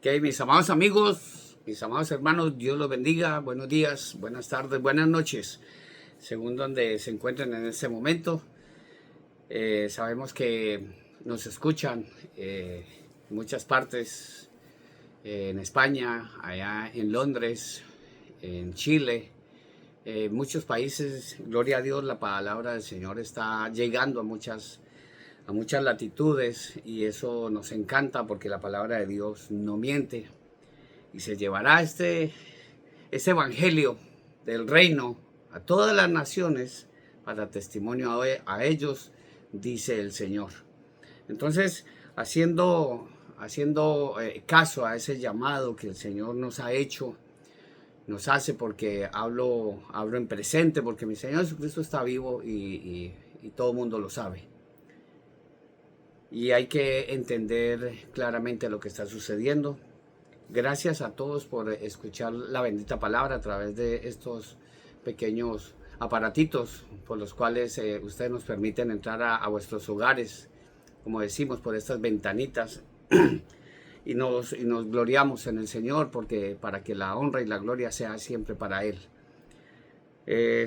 Ok, mis amados amigos, mis amados hermanos, Dios los bendiga. Buenos días, buenas tardes, buenas noches, según donde se encuentren en este momento. Sabemos que nos escuchan en muchas partes, en España, allá en Londres, en Chile, muchos países. Gloria a Dios, la palabra del Señor está llegando a muchas latitudes, y eso nos encanta porque la palabra de Dios no miente, y se llevará este evangelio del reino a todas las naciones para testimonio a ellos, dice el Señor. Entonces, haciendo caso a ese llamado que el Señor nos ha hecho, nos hace, porque hablo en presente, porque mi Señor Jesucristo está vivo y todo el mundo lo sabe. Y hay que entender claramente lo que está sucediendo. Gracias a todos por escuchar la bendita palabra a través de estos pequeños aparatitos por los cuales ustedes nos permiten entrar a vuestros hogares, como decimos, por estas ventanitas. y nos gloriamos en el Señor, porque para que la honra y la gloria sea siempre para Él.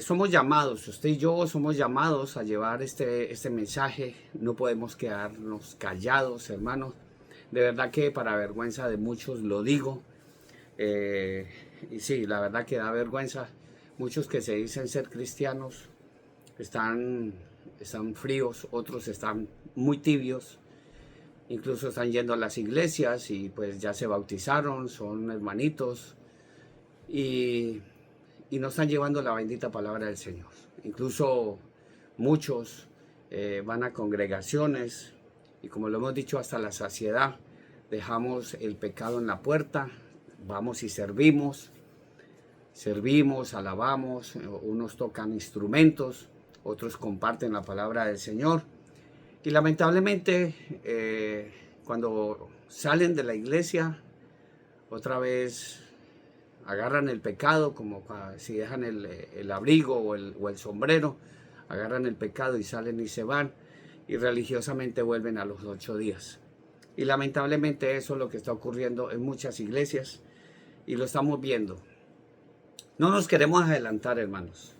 Somos llamados, usted y yo somos llamados a llevar este mensaje. No podemos quedarnos callados, hermanos. De verdad que para vergüenza de muchos lo digo. Y sí, la verdad que da vergüenza. Muchos que se dicen ser cristianos están fríos, otros están muy tibios. Incluso están yendo a las iglesias y pues ya se bautizaron, son hermanitos. Y no están llevando la bendita palabra del Señor. Incluso muchos van a congregaciones y, como lo hemos dicho hasta la saciedad, dejamos el pecado en la puerta, vamos y servimos, alabamos, unos tocan instrumentos, otros comparten la palabra del Señor. Y lamentablemente cuando salen de la iglesia, otra vez agarran el pecado, como si dejan el abrigo o el sombrero, agarran el pecado y salen y se van, y religiosamente vuelven a los 8 días. Y lamentablemente eso es lo que está ocurriendo en muchas iglesias, y lo estamos viendo. No nos queremos adelantar, hermanos.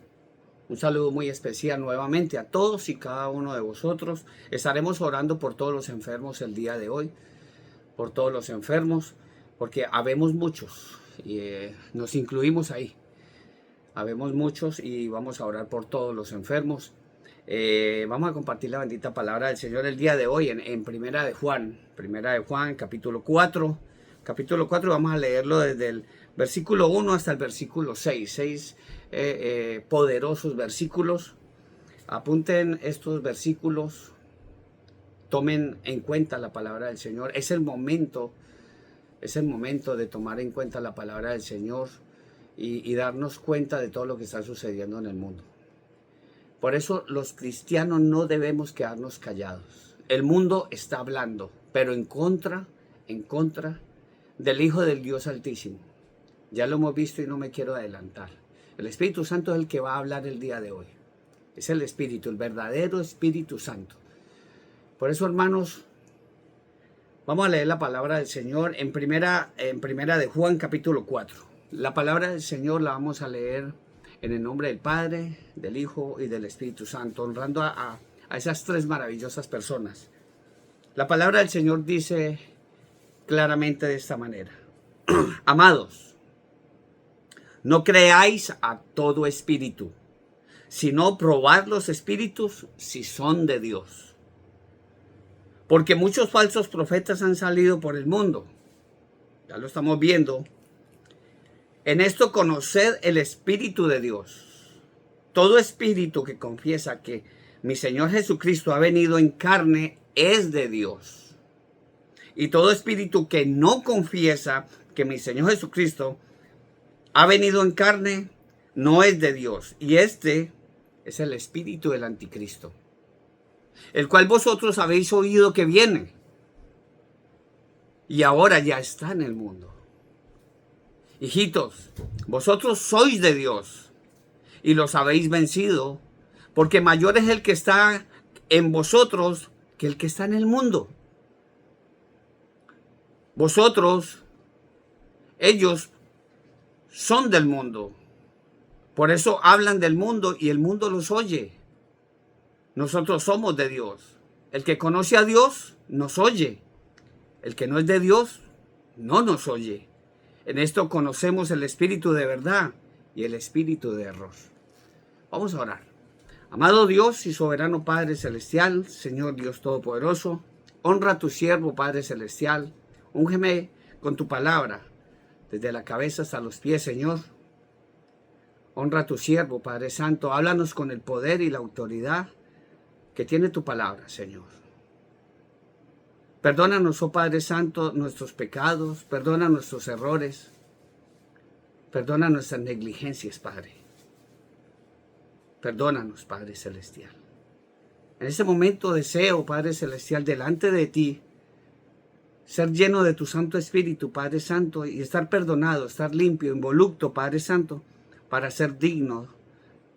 Un saludo muy especial nuevamente a todos y cada uno de vosotros. Estaremos orando por todos los enfermos el día de hoy, por todos los enfermos, porque habemos muchos. Y nos incluimos ahí. Habemos muchos y vamos a orar por todos los enfermos. Vamos a compartir la bendita palabra del Señor el día de hoy en Primera de Juan, capítulo 4. Capítulo 4, vamos a leerlo desde el versículo 1 hasta el versículo 6. 6 poderosos versículos. Apunten estos versículos. Tomen en cuenta la palabra del Señor. Es el momento de tomar en cuenta la palabra del Señor y darnos cuenta de todo lo que está sucediendo en el mundo. Por eso los cristianos no debemos quedarnos callados. El mundo está hablando, pero en contra del Hijo del Dios Altísimo. Ya lo hemos visto y no me quiero adelantar. El Espíritu Santo es el que va a hablar el día de hoy. Es el Espíritu, el verdadero Espíritu Santo. Por eso, hermanos, vamos a leer la palabra del Señor en primera de Juan, capítulo 4. La palabra del Señor la vamos a leer en el nombre del Padre, del Hijo y del Espíritu Santo, honrando a esas tres maravillosas personas. La palabra del Señor dice claramente de esta manera: Amados, no creáis a todo espíritu, sino probad los espíritus si son de Dios. Porque muchos falsos profetas han salido por el mundo. Ya lo estamos viendo. En esto conoced el Espíritu de Dios. Todo espíritu que confiesa que mi Señor Jesucristo ha venido en carne es de Dios. Y todo espíritu que no confiesa que mi Señor Jesucristo ha venido en carne no es de Dios. Y este es el espíritu del anticristo, el cual vosotros habéis oído que viene y ahora ya está en el mundo. Hijitos, vosotros sois de Dios y los habéis vencido, porque mayor es el que está en vosotros que el que está en el mundo. Vosotros Ellos son del mundo. Por eso hablan del mundo y el mundo los oye. Nosotros somos de Dios. El que conoce a Dios nos oye. El que no es de Dios no nos oye. En esto conocemos el espíritu de verdad y el espíritu de error. Vamos a orar. Amado Dios y soberano Padre Celestial, Señor Dios Todopoderoso, honra a tu siervo, Padre Celestial. Úngeme con tu palabra, desde la cabeza hasta los pies, Señor. Honra a tu siervo, Padre Santo. Háblanos con el poder y la autoridad que tiene tu palabra, Señor. Perdónanos, oh Padre Santo, nuestros pecados. Perdona nuestros errores. Perdona nuestras negligencias, Padre. Perdónanos, Padre Celestial. En este momento deseo, Padre Celestial, delante de ti, ser lleno de tu Santo Espíritu, Padre Santo, y estar perdonado, estar limpio, involucro, Padre Santo, para ser digno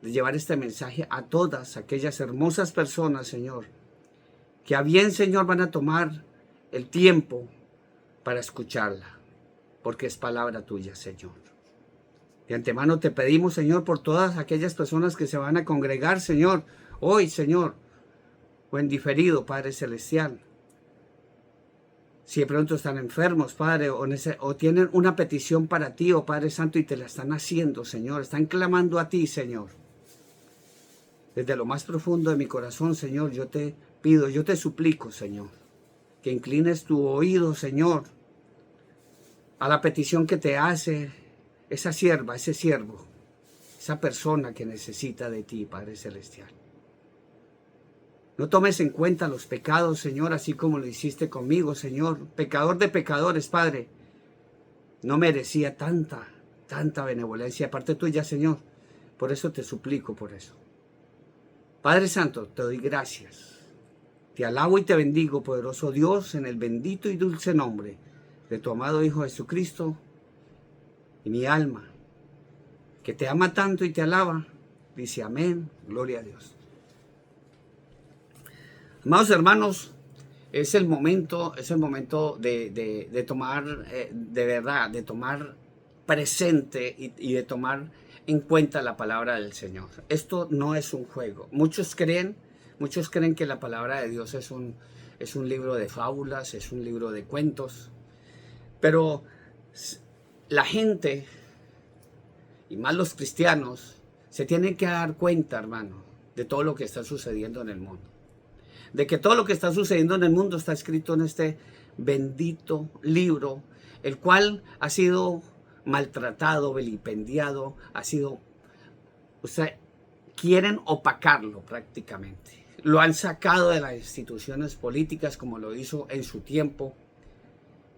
de llevar este mensaje a todas aquellas hermosas personas, Señor, que a bien, Señor, van a tomar el tiempo para escucharla, porque es palabra tuya, Señor. De antemano te pedimos, Señor, por todas aquellas personas que se van a congregar, Señor, hoy, Señor, o en diferido, Padre Celestial. Si de pronto están enfermos, Padre, o tienen una petición para ti, oh Padre Santo, y te la están haciendo, Señor, están clamando a ti, Señor. Desde lo más profundo de mi corazón, Señor, yo te pido, yo te suplico, Señor, que inclines tu oído, Señor, a la petición que te hace esa sierva, ese siervo, esa persona que necesita de ti, Padre Celestial. No tomes en cuenta los pecados, Señor, así como lo hiciste conmigo, Señor. Pecador de pecadores, Padre. No merecía tanta benevolencia de parte tuya, Señor. Por eso te suplico por eso. Padre Santo, te doy gracias. Te alabo y te bendigo, poderoso Dios, en el bendito y dulce nombre de tu amado Hijo Jesucristo. Y mi alma, que te ama tanto y te alaba, dice amén, gloria a Dios. Amados hermanos, es el momento de tomar, de verdad, de tomar presente y de tomar en cuenta la palabra del Señor. Esto no es un juego. Muchos creen que la palabra de Dios es un libro de fábulas, es un libro de cuentos, pero la gente, y más los cristianos, se tienen que dar cuenta, hermano, de todo lo que está sucediendo en el mundo. De que todo lo que está sucediendo en el mundo está escrito en este bendito libro, el cual ha sido maltratado, vilipendiado, quieren opacarlo prácticamente. Lo han sacado de las instituciones políticas, como lo hizo en su tiempo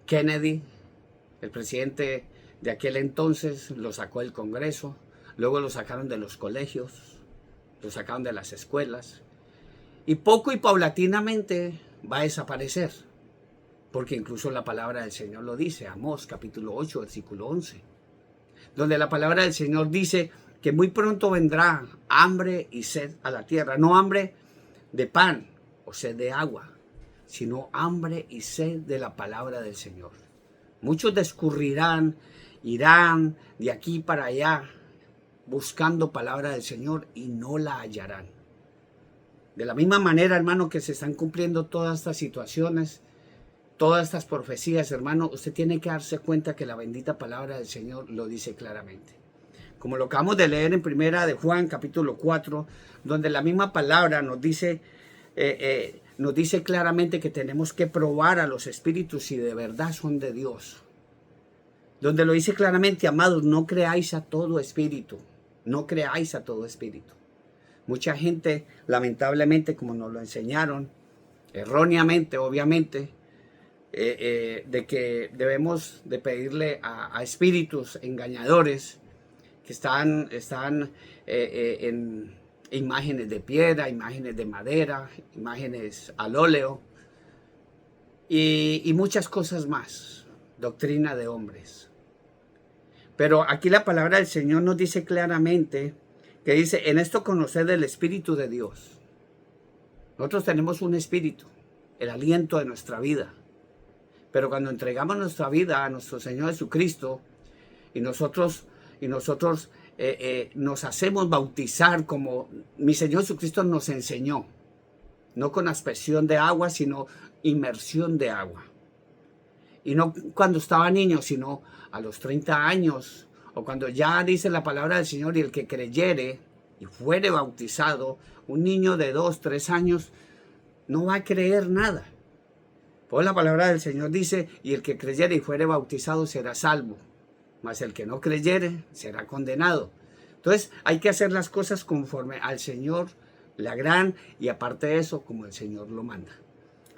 Kennedy, el presidente de aquel entonces, lo sacó del Congreso, luego lo sacaron de los colegios, lo sacaron de las escuelas, y poco y paulatinamente va a desaparecer, porque incluso la palabra del Señor lo dice, Amós capítulo 8, versículo 11, donde la palabra del Señor dice que muy pronto vendrá hambre y sed a la tierra, no hambre de pan o sed de agua, sino hambre y sed de la palabra del Señor. Muchos discurrirán, irán de aquí para allá buscando palabra del Señor y no la hallarán. De la misma manera, hermano, que se están cumpliendo todas estas situaciones, todas estas profecías, hermano, usted tiene que darse cuenta que la bendita palabra del Señor lo dice claramente. Como lo acabamos de leer en Primera de Juan, capítulo 4, donde la misma palabra nos dice claramente que tenemos que probar a los espíritus si de verdad son de Dios. Donde lo dice claramente, amados, no creáis a todo espíritu, no creáis a todo espíritu. Mucha gente, lamentablemente, como nos lo enseñaron, erróneamente, obviamente, de que debemos de pedirle a espíritus engañadores que están en imágenes de piedra, imágenes de madera, imágenes al óleo y muchas cosas más, doctrina de hombres. Pero aquí la palabra del Señor nos dice claramente que dice, en esto conoced el Espíritu de Dios. Nosotros tenemos un espíritu, el aliento de nuestra vida. Pero cuando entregamos nuestra vida a nuestro Señor Jesucristo, y nosotros nos hacemos bautizar como mi Señor Jesucristo nos enseñó, no con aspersión de agua, sino inmersión de agua. Y no cuando estaba niño, sino a los 30 años, o cuando ya dice la palabra del Señor, y el que creyere y fuere bautizado, un niño de 2, 3 años, no va a creer nada. Pues la palabra del Señor dice, y el que creyere y fuere bautizado será salvo, mas el que no creyere será condenado. Entonces hay que hacer las cosas conforme al Señor le agradan, y aparte de eso, como el Señor lo manda.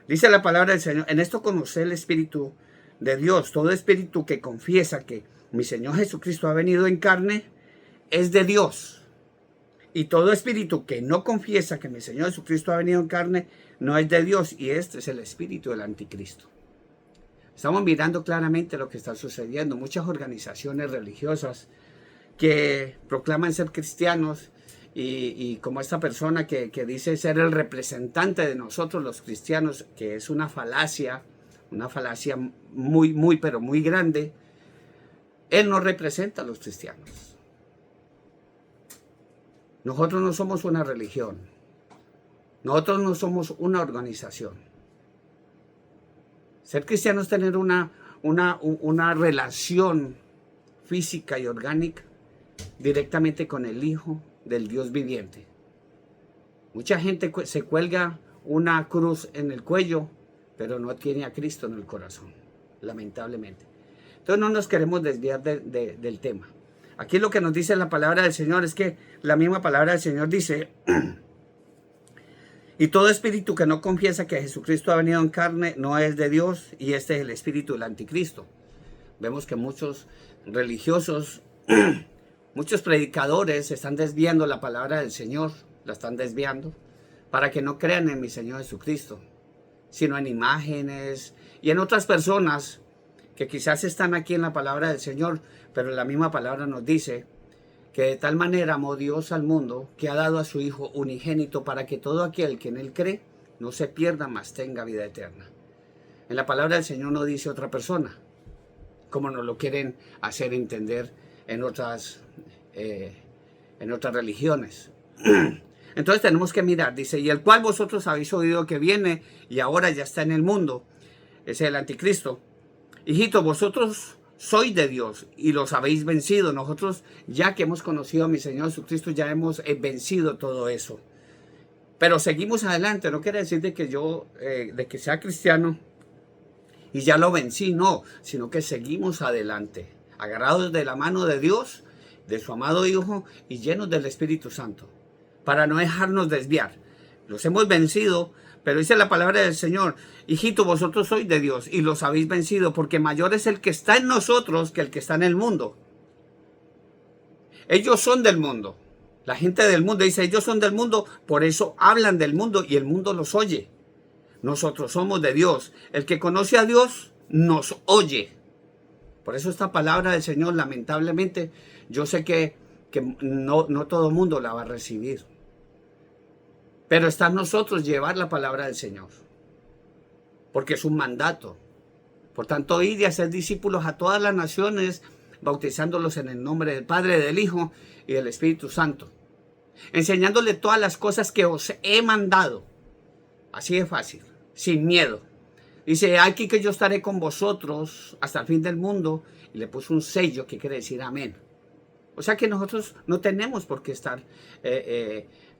Dice la palabra del Señor, en esto conoce el Espíritu de Dios. Todo espíritu que confiesa que mi Señor Jesucristo ha venido en carne es de Dios. Y todo espíritu que no confiesa que mi Señor Jesucristo ha venido en carne no es de Dios, y este es el espíritu del anticristo. Estamos mirando claramente lo que está sucediendo. Muchas organizaciones religiosas que proclaman ser cristianos y como esta persona que dice ser el representante de nosotros los cristianos, que es una falacia muy, pero muy grande. Él no representa a los cristianos. Nosotros no somos una religión. Nosotros no somos una organización. Ser cristiano es tener una relación física y orgánica directamente con el Hijo del Dios viviente. Mucha gente se cuelga una cruz en el cuello, pero no tiene a Cristo en el corazón, lamentablemente. Entonces no nos queremos desviar del tema. Aquí lo que nos dice la palabra del Señor es que la misma palabra del Señor dice, y todo espíritu que no confiesa que Jesucristo ha venido en carne no es de Dios, y este es el espíritu del anticristo. Vemos que muchos religiosos, muchos predicadores están desviando la palabra del Señor, la están desviando, para que no crean en mi Señor Jesucristo, sino en imágenes y en otras personas que quizás están aquí en la palabra del Señor, pero la misma palabra nos dice que de tal manera amó Dios al mundo que ha dado a su Hijo unigénito para que todo aquel que en él cree no se pierda, mas tenga vida eterna. En la palabra del Señor no dice otra persona, como nos lo quieren hacer entender en otras religiones. Entonces tenemos que mirar, dice, y el cual vosotros habéis oído que viene y ahora ya está en el mundo, es el anticristo. Hijitos, vosotros sois de Dios y los habéis vencido. Nosotros, ya que hemos conocido a mi Señor Jesucristo, ya hemos vencido todo eso. Pero seguimos adelante. No quiere decir de que sea cristiano y ya lo vencí, no, sino que seguimos adelante, agarrados de la mano de Dios, de su amado Hijo y llenos del Espíritu Santo, para no dejarnos desviar. Los hemos vencido, pero dice la palabra del Señor, hijito, vosotros sois de Dios y los habéis vencido, porque mayor es el que está en nosotros que el que está en el mundo. Ellos son del mundo. La gente del mundo dice, ellos son del mundo, por eso hablan del mundo y el mundo los oye. Nosotros somos de Dios. El que conoce a Dios nos oye. Por eso esta palabra del Señor, lamentablemente, yo sé que no todo el mundo la va a recibir. Pero está en nosotros llevar la palabra del Señor, porque es un mandato. Por tanto, id y hacer discípulos a todas las naciones, bautizándolos en el nombre del Padre, del Hijo y del Espíritu Santo, enseñándole todas las cosas que os he mandado. Así de fácil, sin miedo. Dice, aquí que yo estaré con vosotros hasta el fin del mundo, y le puso un sello que quiere decir amén. O sea que nosotros no tenemos por qué estar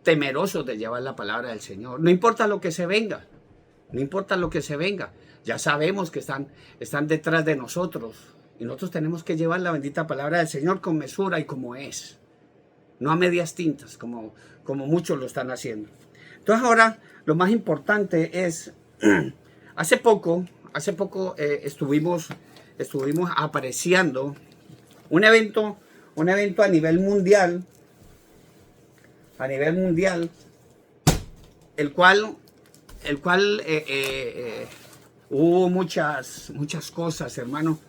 temerosos de llevar la palabra del Señor. No importa lo que se venga. No importa lo que se venga. Ya sabemos que están detrás de nosotros. Y nosotros tenemos que llevar la bendita palabra del Señor con mesura y como es. No a medias tintas, como muchos lo están haciendo. Entonces ahora lo más importante es, hace poco estuvimos apreciando un evento a nivel mundial, el cual hubo muchas cosas, hermano,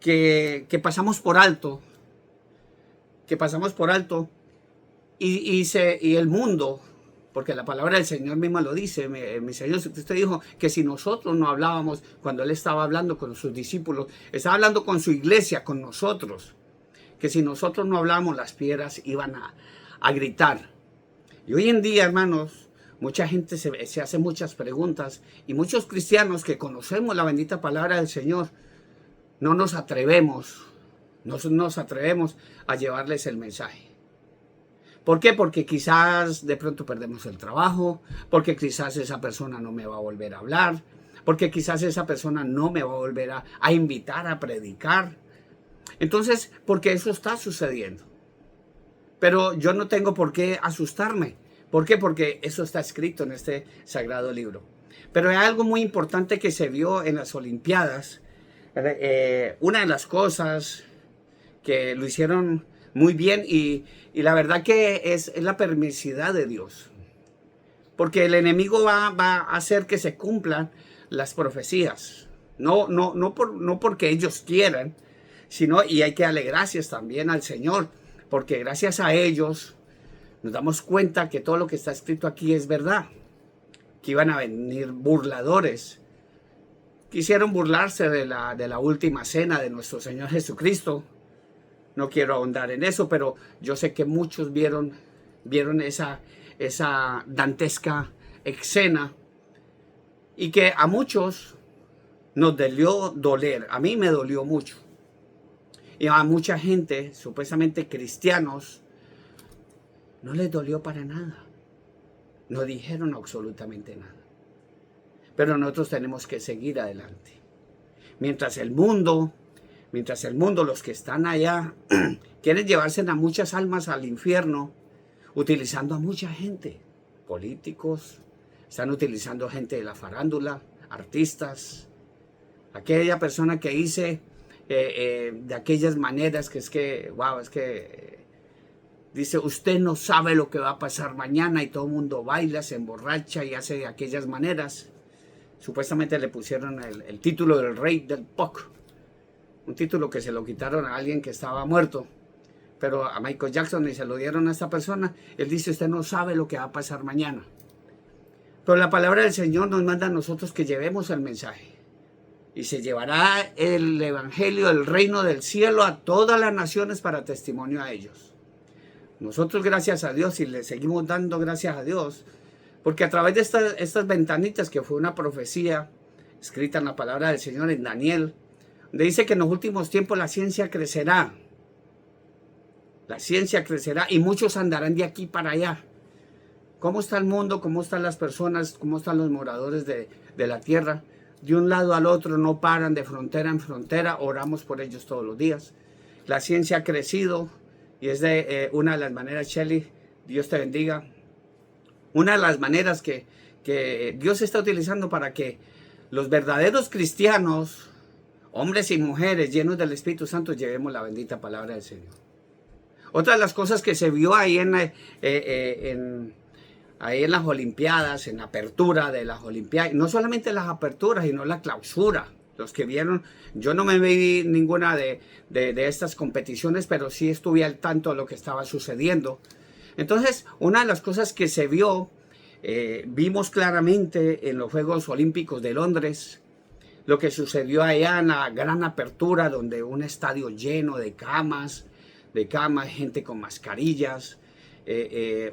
que pasamos por alto, y el mundo porque la palabra del Señor misma lo dice. Mi Señor Jesucristo dijo que si nosotros no hablábamos, cuando Él estaba hablando con sus discípulos, estaba hablando con su iglesia, con nosotros, que si nosotros no hablábamos, las piedras iban a gritar. Y hoy en día, hermanos, mucha gente se hace muchas preguntas, y muchos cristianos que conocemos la bendita palabra del Señor, no nos atrevemos a llevarles el mensaje. ¿Por qué? Porque quizás de pronto perdemos el trabajo, porque quizás esa persona no me va a volver a hablar, porque quizás esa persona no me va a volver a invitar a predicar. Entonces, porque eso está sucediendo. Pero yo no tengo por qué asustarme. ¿Por qué? Porque eso está escrito en este sagrado libro. Pero hay algo muy importante que se vio en las Olimpiadas. Una de las cosas que lo hicieron muy bien, y la verdad que es la permisividad de Dios. Porque el enemigo va a hacer que se cumplan las profecías. No porque ellos quieran, sino, y hay que darle gracias también al Señor, porque gracias a ellos nos damos cuenta que todo lo que está escrito aquí es verdad. Que iban a venir burladores. Quisieron burlarse de la última cena de nuestro Señor Jesucristo. No quiero ahondar en eso, pero yo sé que muchos vieron esa dantesca escena, y que a muchos nos debió doler. A mí me dolió mucho. Y a mucha gente, supuestamente cristianos, no les dolió para nada. No dijeron absolutamente nada. Pero nosotros tenemos que seguir adelante. Mientras el mundo, los que están allá, quieren llevarse a muchas almas al infierno, utilizando a mucha gente, políticos, están utilizando gente de la farándula, artistas, aquella persona que dice de aquellas maneras que dice, usted no sabe lo que va a pasar mañana, y todo el mundo baila, se emborracha y hace de aquellas maneras. Supuestamente le pusieron el título del rey del pop, un título que se lo quitaron a alguien que estaba muerto, pero a Michael Jackson, y se lo dieron a esta persona. Él dice, usted no sabe lo que va a pasar mañana. Pero la palabra del Señor nos manda a nosotros que llevemos el mensaje. Y se llevará el evangelio, el reino del cielo, a todas las naciones para testimonio a ellos. Nosotros, gracias a Dios, y le seguimos dando gracias a Dios, porque a través de estas ventanitas, que fue una profecía escrita en la palabra del Señor en Daniel, donde dice que en los últimos tiempos la ciencia crecerá. La ciencia crecerá y muchos andarán de aquí para allá. ¿Cómo está el mundo? ¿Cómo están las personas? ¿Cómo están los moradores de la tierra? De un lado al otro, no paran, de frontera en frontera. Oramos por ellos todos los días. La ciencia ha crecido, y es de una de las maneras, Shelly, Dios te bendiga, una de las maneras que Dios está utilizando para que los verdaderos cristianos, hombres y mujeres llenos del Espíritu Santo, llevemos la bendita palabra del Señor. Otra de las cosas que se vio ahí en las Olimpiadas, en la apertura de las Olimpiadas, no solamente las aperturas, sino la clausura. Los que vieron, yo no me vi ninguna de estas competiciones, pero sí estuve al tanto de lo que estaba sucediendo. Entonces, una de las cosas que se vio, vimos claramente en los Juegos Olímpicos de Londres, lo que sucedió allá en la gran apertura, donde un estadio lleno de camas, gente con mascarillas.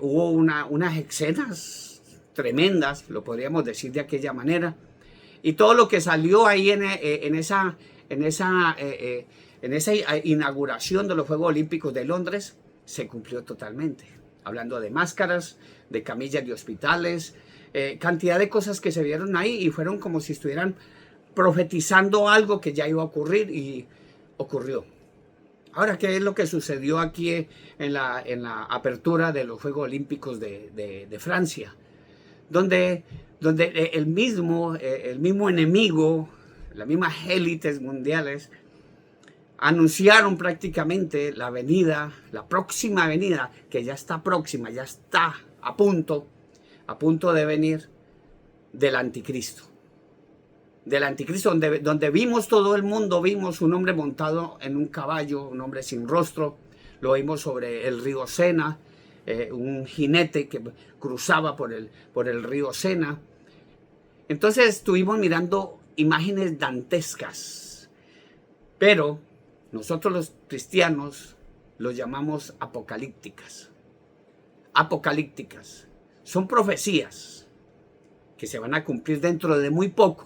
Hubo unas escenas tremendas, lo podríamos decir de aquella manera. Y todo lo que salió ahí en esa inauguración de los Juegos Olímpicos de Londres se cumplió totalmente. Hablando de máscaras, de camillas de hospitales, cantidad de cosas que se vieron ahí, y fueron como si estuvieran profetizando algo que ya iba a ocurrir, y ocurrió. Ahora, ¿qué es lo que sucedió aquí en la apertura de los Juegos Olímpicos de Francia? Donde el mismo enemigo, las mismas élites mundiales, anunciaron prácticamente la próxima venida, que ya está próxima, ya está a punto de venir, del anticristo. Del anticristo, donde vimos todo el mundo, vimos un hombre montado en un caballo, un hombre sin rostro, lo vimos sobre el río Sena, un jinete que cruzaba por el río Sena. Entonces estuvimos mirando imágenes dantescas, pero nosotros los cristianos los llamamos apocalípticas. Apocalípticas. Son profecías que se van a cumplir dentro de muy poco.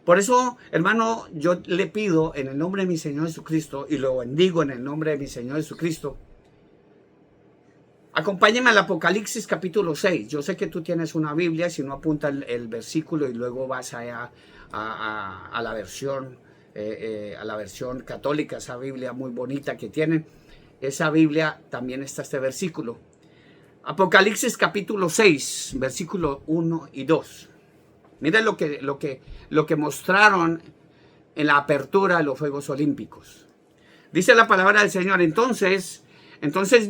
Por eso, hermano, yo le pido en el nombre de mi Señor Jesucristo, y lo bendigo en el nombre de mi Señor Jesucristo, acompáñeme al Apocalipsis capítulo 6. Yo sé que tú tienes una Biblia, si no apunta el versículo y luego vas allá a la versión católica, esa Biblia muy bonita que tienen. Esa Biblia también está este versículo. Apocalipsis capítulo 6, versículo 1 y 2. Miren lo que mostraron en la apertura de los Juegos Olímpicos. Dice la palabra del Señor, entonces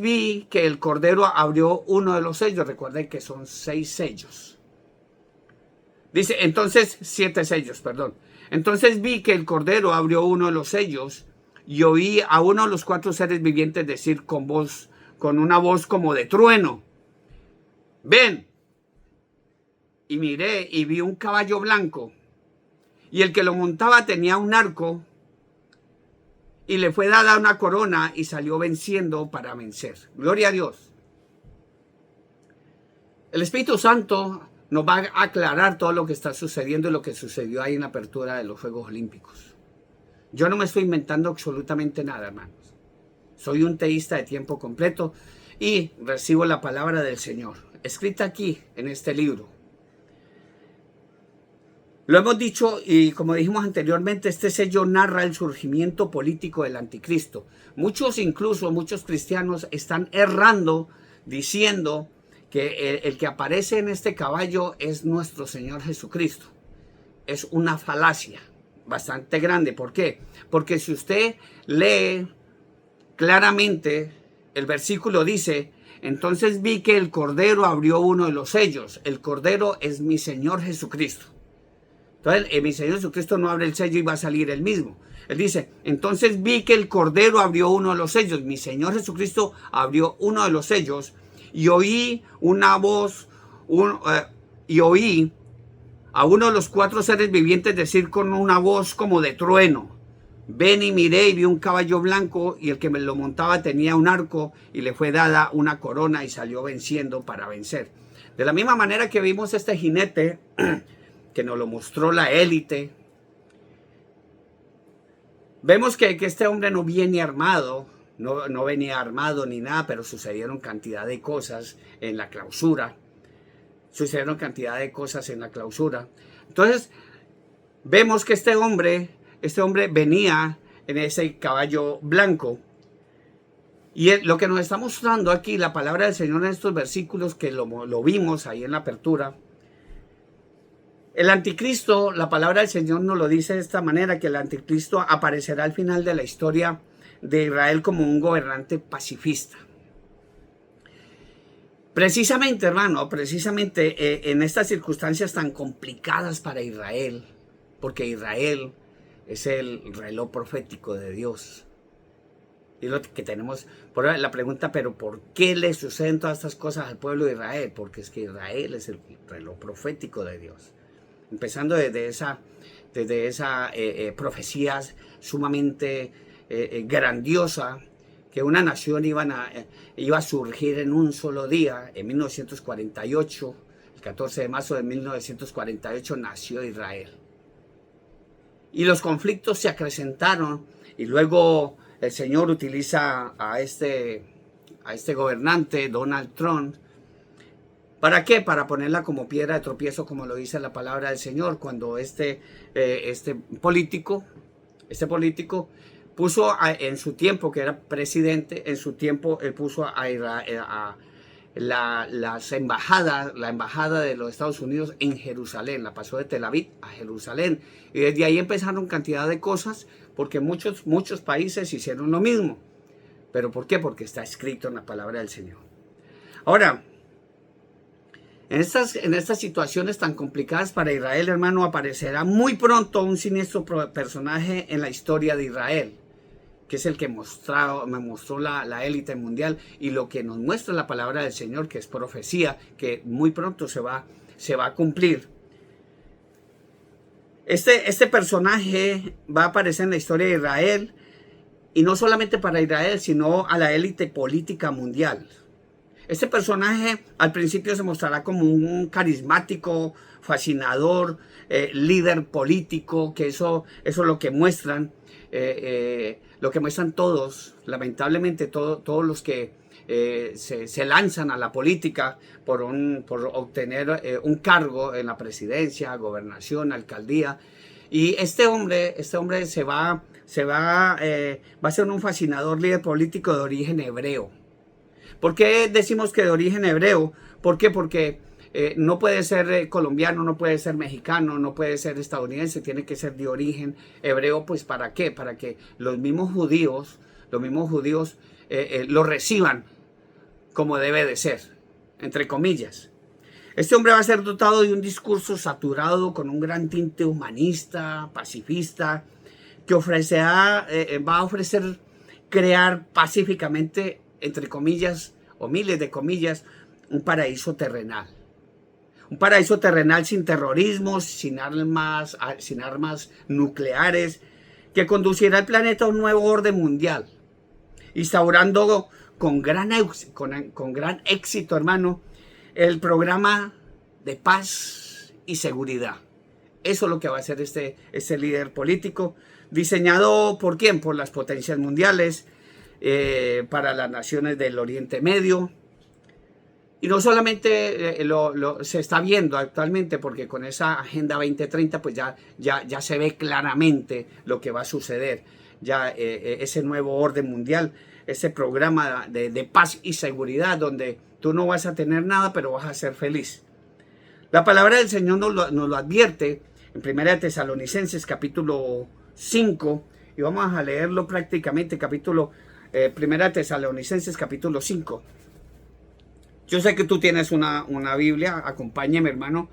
vi que el Cordero abrió uno de los sellos. Recuerden que son 6 sellos. Dice, entonces 7 sellos, perdón. Entonces vi que el Cordero abrió uno de los sellos y oí a uno de los 4 seres vivientes decir con una voz como de trueno, ven. Y miré y vi un caballo blanco, y el que lo montaba tenía un arco, y le fue dada una corona, y salió venciendo para vencer. Gloria a Dios. El Espíritu Santo nos va a aclarar todo lo que está sucediendo y lo que sucedió ahí en la apertura de los Juegos Olímpicos. Yo no me estoy inventando absolutamente nada, hermanos. Soy un teísta de tiempo completo y recibo la palabra del Señor, escrita aquí en este libro. Lo hemos dicho y como dijimos anteriormente, este sello narra el surgimiento político del anticristo. Muchos cristianos están errando diciendo que el que aparece en este caballo es nuestro Señor Jesucristo. Es una falacia bastante grande. ¿Por qué? Porque si usted lee claramente, el versículo dice, entonces vi que el Cordero abrió uno de los sellos. El Cordero es mi Señor Jesucristo. Entonces, mi Señor Jesucristo no abre el sello y va a salir él mismo. Él dice, entonces vi que el Cordero abrió uno de los sellos. Mi Señor Jesucristo abrió uno de los sellos y oí una voz, y oí a uno de los 4 seres vivientes decir con una voz como de trueno, ven, y miré y vi un caballo blanco, y el que me lo montaba tenía un arco, y le fue dada una corona, y salió venciendo para vencer. De la misma manera que vimos este jinete, que nos lo mostró la élite, vemos que este hombre no viene armado, no venía armado ni nada, pero sucedieron cantidad de cosas en la clausura. Entonces, vemos que este hombre venía en ese caballo blanco. Y lo que nos está mostrando aquí la palabra del Señor en estos versículos, que lo vimos ahí en la apertura, el anticristo, la palabra del Señor nos lo dice de esta manera, que el anticristo aparecerá al final de la historia de Israel como un gobernante pacifista. Precisamente, hermano, en estas circunstancias tan complicadas para Israel, porque Israel es el reloj profético de Dios. Y lo que tenemos, por la pregunta, pero ¿por qué le suceden todas estas cosas al pueblo de Israel? Porque es que Israel es el reloj profético de Dios. Empezando desde esa profecía sumamente grandiosa, que una nación iba a surgir en un solo día, en 1948, el 14 de marzo de 1948 nació Israel. Y los conflictos se acrecentaron, y luego el Señor utiliza a este gobernante, Donald Trump. ¿Para qué? Para ponerla como piedra de tropiezo, como lo dice la palabra del Señor, cuando este político puso en su tiempo, que era presidente, en su tiempo él puso la embajada de los Estados Unidos en Jerusalén, la pasó de Tel Aviv a Jerusalén, y desde ahí empezaron cantidad de cosas, porque muchos países hicieron lo mismo. ¿Pero por qué? Porque está escrito en la palabra del Señor. Ahora, en estas situaciones tan complicadas para Israel, hermano, aparecerá muy pronto un siniestro personaje en la historia de Israel, que es el que me mostró la élite mundial, y lo que nos muestra la palabra del Señor, que es profecía, que muy pronto se va a cumplir. Este personaje va a aparecer en la historia de Israel, y no solamente para Israel, sino a la élite política mundial. Este personaje al principio se mostrará como un carismático, fascinador, líder político, que eso es lo que muestran, todos, lamentablemente todos los que se lanzan a la política por obtener un cargo en la presidencia, gobernación, alcaldía. Y este hombre va a ser un fascinador líder político de origen hebreo. ¿Por qué decimos que de origen hebreo? ¿Por qué? Porque no puede ser colombiano, no puede ser mexicano, no puede ser estadounidense, tiene que ser de origen hebreo. Pues ¿para qué? Para que los mismos judíos lo reciban como debe de ser, entre comillas. Este hombre va a ser dotado de un discurso saturado con un gran tinte humanista, pacifista, que va a ofrecer crear pacíficamente, entre comillas o miles de comillas, un paraíso terrenal. Un paraíso terrenal sin terrorismo, sin armas nucleares, que conducirá al planeta a un nuevo orden mundial, instaurando con gran éxito, hermano, el programa de paz y seguridad. Eso es lo que va a hacer este líder político, diseñado ¿por quién? Por las potencias mundiales, para las naciones del Oriente Medio. Y no solamente se está viendo actualmente, porque con esa Agenda 2030 pues ya se ve claramente lo que va a suceder. Ya ese nuevo orden mundial, ese programa de paz y seguridad, donde tú no vas a tener nada, pero vas a ser feliz. La palabra del Señor nos lo advierte en 1 Tesalonicenses capítulo 5, y vamos a leerlo prácticamente, 1 Tesalonicenses capítulo 5. Yo sé que tú tienes una Biblia, acompáñeme, hermano,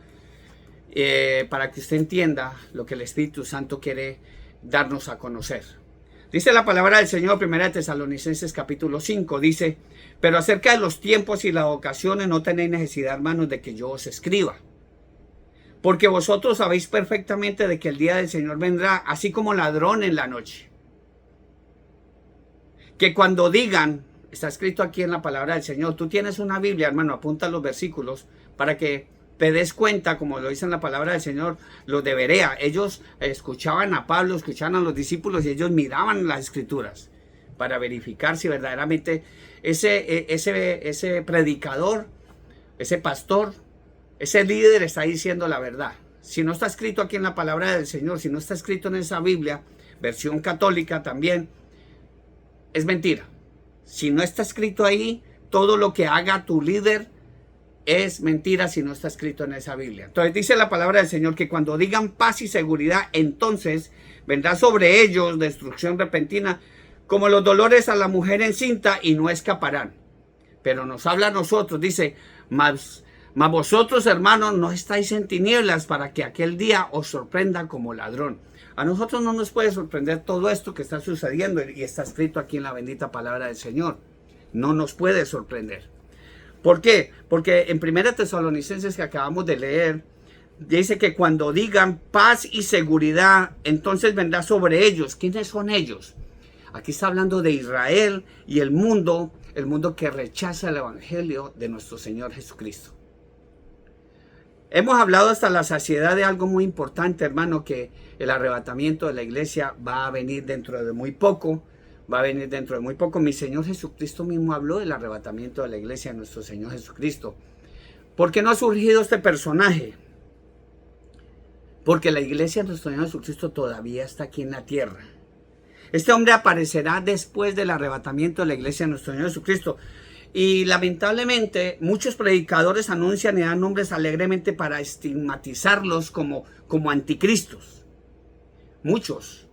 para que usted entienda lo que el Espíritu Santo quiere darnos a conocer. Dice la palabra del Señor, 1 Tesalonicenses capítulo 5, dice: pero acerca de los tiempos y las ocasiones no tenéis necesidad, hermanos, de que yo os escriba. Porque vosotros sabéis perfectamente de que el día del Señor vendrá así como ladrón en la noche. Que cuando digan, está escrito aquí en la palabra del Señor, tú tienes una Biblia, hermano, apunta los versículos para que te des cuenta, como lo dice en la palabra del Señor, los de Berea. Ellos escuchaban a Pablo, escuchaban a los discípulos, y ellos miraban las escrituras para verificar si verdaderamente ese predicador, ese pastor, ese líder está diciendo la verdad. Si no está escrito aquí en la palabra del Señor, si no está escrito en esa Biblia, versión católica también, es mentira. Si no está escrito ahí, todo lo que haga tu líder es mentira si no está escrito en esa Biblia. Entonces dice la palabra del Señor que cuando digan paz y seguridad, entonces vendrá sobre ellos destrucción repentina, como los dolores a la mujer encinta, y no escaparán. Pero nos habla a nosotros, dice: mas vosotros, hermanos, no estáis en tinieblas, para que aquel día os sorprenda como ladrón. A nosotros no nos puede sorprender todo esto que está sucediendo, y está escrito aquí en la bendita palabra del Señor. No nos puede sorprender. ¿Por qué? Porque en 1 Tesalonicenses, que acabamos de leer, dice que cuando digan paz y seguridad, entonces vendrá sobre ellos. ¿Quiénes son ellos? Aquí está hablando de Israel y el mundo que rechaza el evangelio de nuestro Señor Jesucristo. Hemos hablado hasta la saciedad de algo muy importante, hermano, que el arrebatamiento de la iglesia va a venir dentro de muy poco. Mi Señor Jesucristo mismo habló del arrebatamiento de la iglesia de nuestro Señor Jesucristo. ¿Por qué no ha surgido este personaje? Porque la iglesia de nuestro Señor Jesucristo todavía está aquí en la tierra. Este hombre aparecerá después del arrebatamiento de la iglesia de nuestro Señor Jesucristo. Y lamentablemente muchos predicadores anuncian y dan nombres alegremente para estigmatizarlos como anticristos. Muchos.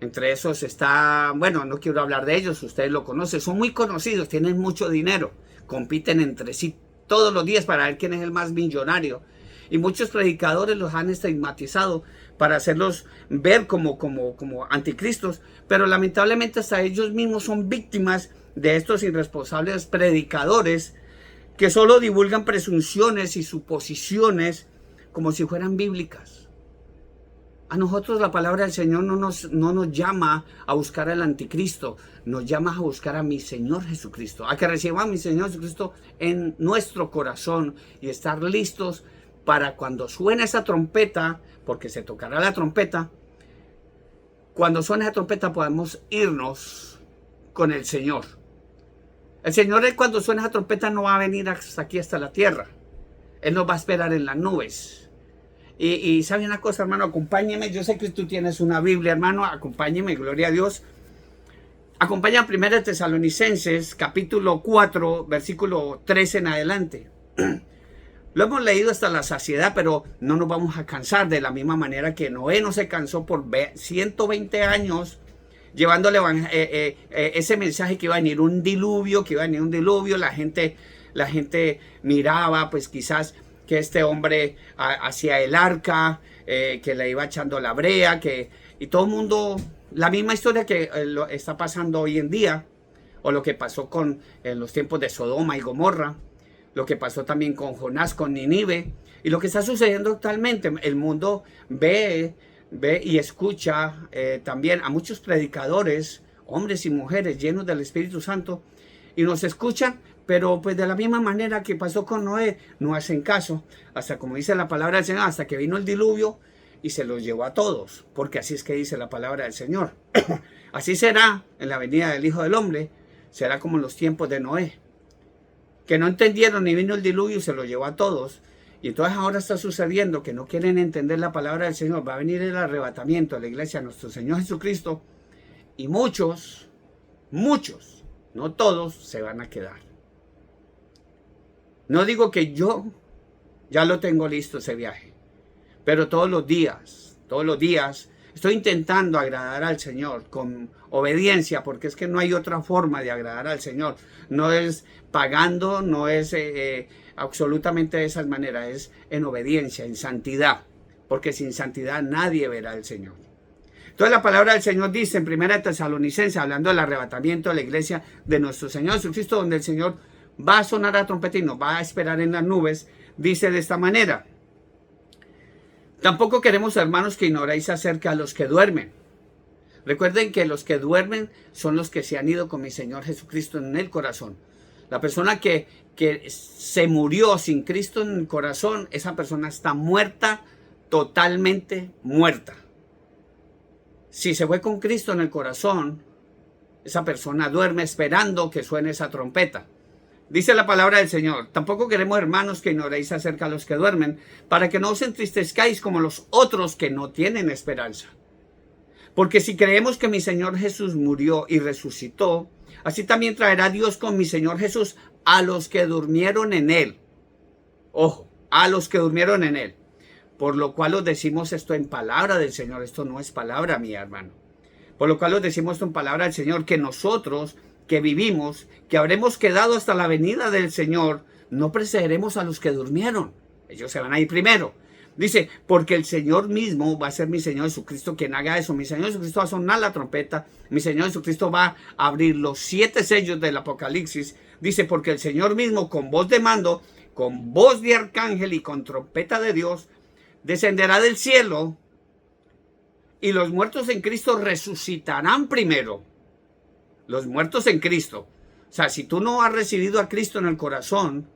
Entre esos está, bueno, no quiero hablar de ellos, ustedes lo conocen, son muy conocidos, tienen mucho dinero, compiten entre sí todos los días para ver quién es el más millonario. Y muchos predicadores los han estigmatizado para hacerlos ver como anticristos, pero lamentablemente hasta ellos mismos son víctimas de estos irresponsables predicadores que solo divulgan presunciones y suposiciones como si fueran bíblicas. A nosotros la palabra del Señor no nos llama a buscar al anticristo, nos llama a buscar a mi Señor Jesucristo, a que recibamos a mi Señor Jesucristo en nuestro corazón y estar listos para cuando suene esa trompeta, porque se tocará la trompeta, cuando suene esa trompeta podemos irnos con el Señor. El Señor, cuando suene esa trompeta, no va a venir hasta aquí, hasta la tierra. Él nos va a esperar en las nubes. Y sabe una cosa, hermano, acompáñeme. Yo sé que tú tienes una Biblia, hermano. Acompáñeme, gloria a Dios. Acompaña a 1 Tesalonicenses, capítulo 4, versículo 13 en adelante. Lo hemos leído hasta la saciedad, pero no nos vamos a cansar, de la misma manera que Noé no se cansó por 120 años llevándole ese mensaje que iba a venir un diluvio, la gente miraba pues quizás que este hombre hacía el arca, que le iba echando la brea, y todo el mundo, la misma historia que está pasando hoy en día, o lo que pasó en los tiempos de Sodoma y Gomorra, lo que pasó también con Jonás, con Nínive, y lo que está sucediendo actualmente. El mundo ve y escucha también a muchos predicadores, hombres y mujeres llenos del Espíritu Santo, y nos escuchan, pero pues de la misma manera que pasó con Noé, no hacen caso, hasta como dice la palabra del Señor, hasta que vino el diluvio y se los llevó a todos, porque así es que dice la palabra del Señor. Así será en la venida del Hijo del Hombre, será como en los tiempos de Noé, que no entendieron y vino el diluvio y se los llevó a todos. Y entonces ahora está sucediendo que no quieren entender la palabra del Señor. Va a venir el arrebatamiento a la iglesia de nuestro Señor Jesucristo. Y muchos, no todos, se van a quedar. No digo que yo ya lo tengo listo ese viaje. Pero todos los días, estoy intentando agradar al Señor con obediencia, porque es que no hay otra forma de agradar al Señor. No es pagando, no es absolutamente de esas maneras, es en obediencia, en santidad, porque sin santidad nadie verá al Señor. Entonces la palabra del Señor dice en 1 Tesalonicenses, hablando del arrebatamiento de la iglesia de nuestro Señor Jesucristo, donde el Señor va a sonar a trompeta y nos va a esperar en las nubes, dice de esta manera: tampoco queremos, hermanos, que ignoréis acerca de los que duermen. Recuerden que los que duermen son los que se han ido con mi Señor Jesucristo en el corazón. La persona que se murió sin Cristo en el corazón, esa persona está muerta, totalmente muerta. Si se fue con Cristo en el corazón, esa persona duerme esperando que suene esa trompeta. Dice la palabra del Señor: tampoco queremos, hermanos, que ignoréis acerca de los que duermen, para que no os entristezcáis como los otros que no tienen esperanza. Porque si creemos que mi Señor Jesús murió y resucitó, así también traerá Dios con mi Señor Jesús a los que durmieron en Él. Ojo, a los que durmieron en Él. Por lo cual os decimos esto en palabra del Señor. Esto no es palabra mía, hermano. Por lo cual os decimos esto en palabra del Señor, que nosotros que vivimos, que habremos quedado hasta la venida del Señor, no precederemos a los que durmieron. Ellos se van a ir primero. Dice, porque el Señor mismo va a ser mi Señor Jesucristo quien haga eso. Mi Señor Jesucristo va a sonar la trompeta. Mi Señor Jesucristo va a abrir los 7 sellos del Apocalipsis. Dice, porque el Señor mismo con voz de mando, con voz de arcángel y con trompeta de Dios, descenderá del cielo, y los muertos en Cristo resucitarán primero. Los muertos en Cristo. O sea, si tú no has recibido a Cristo en el corazón,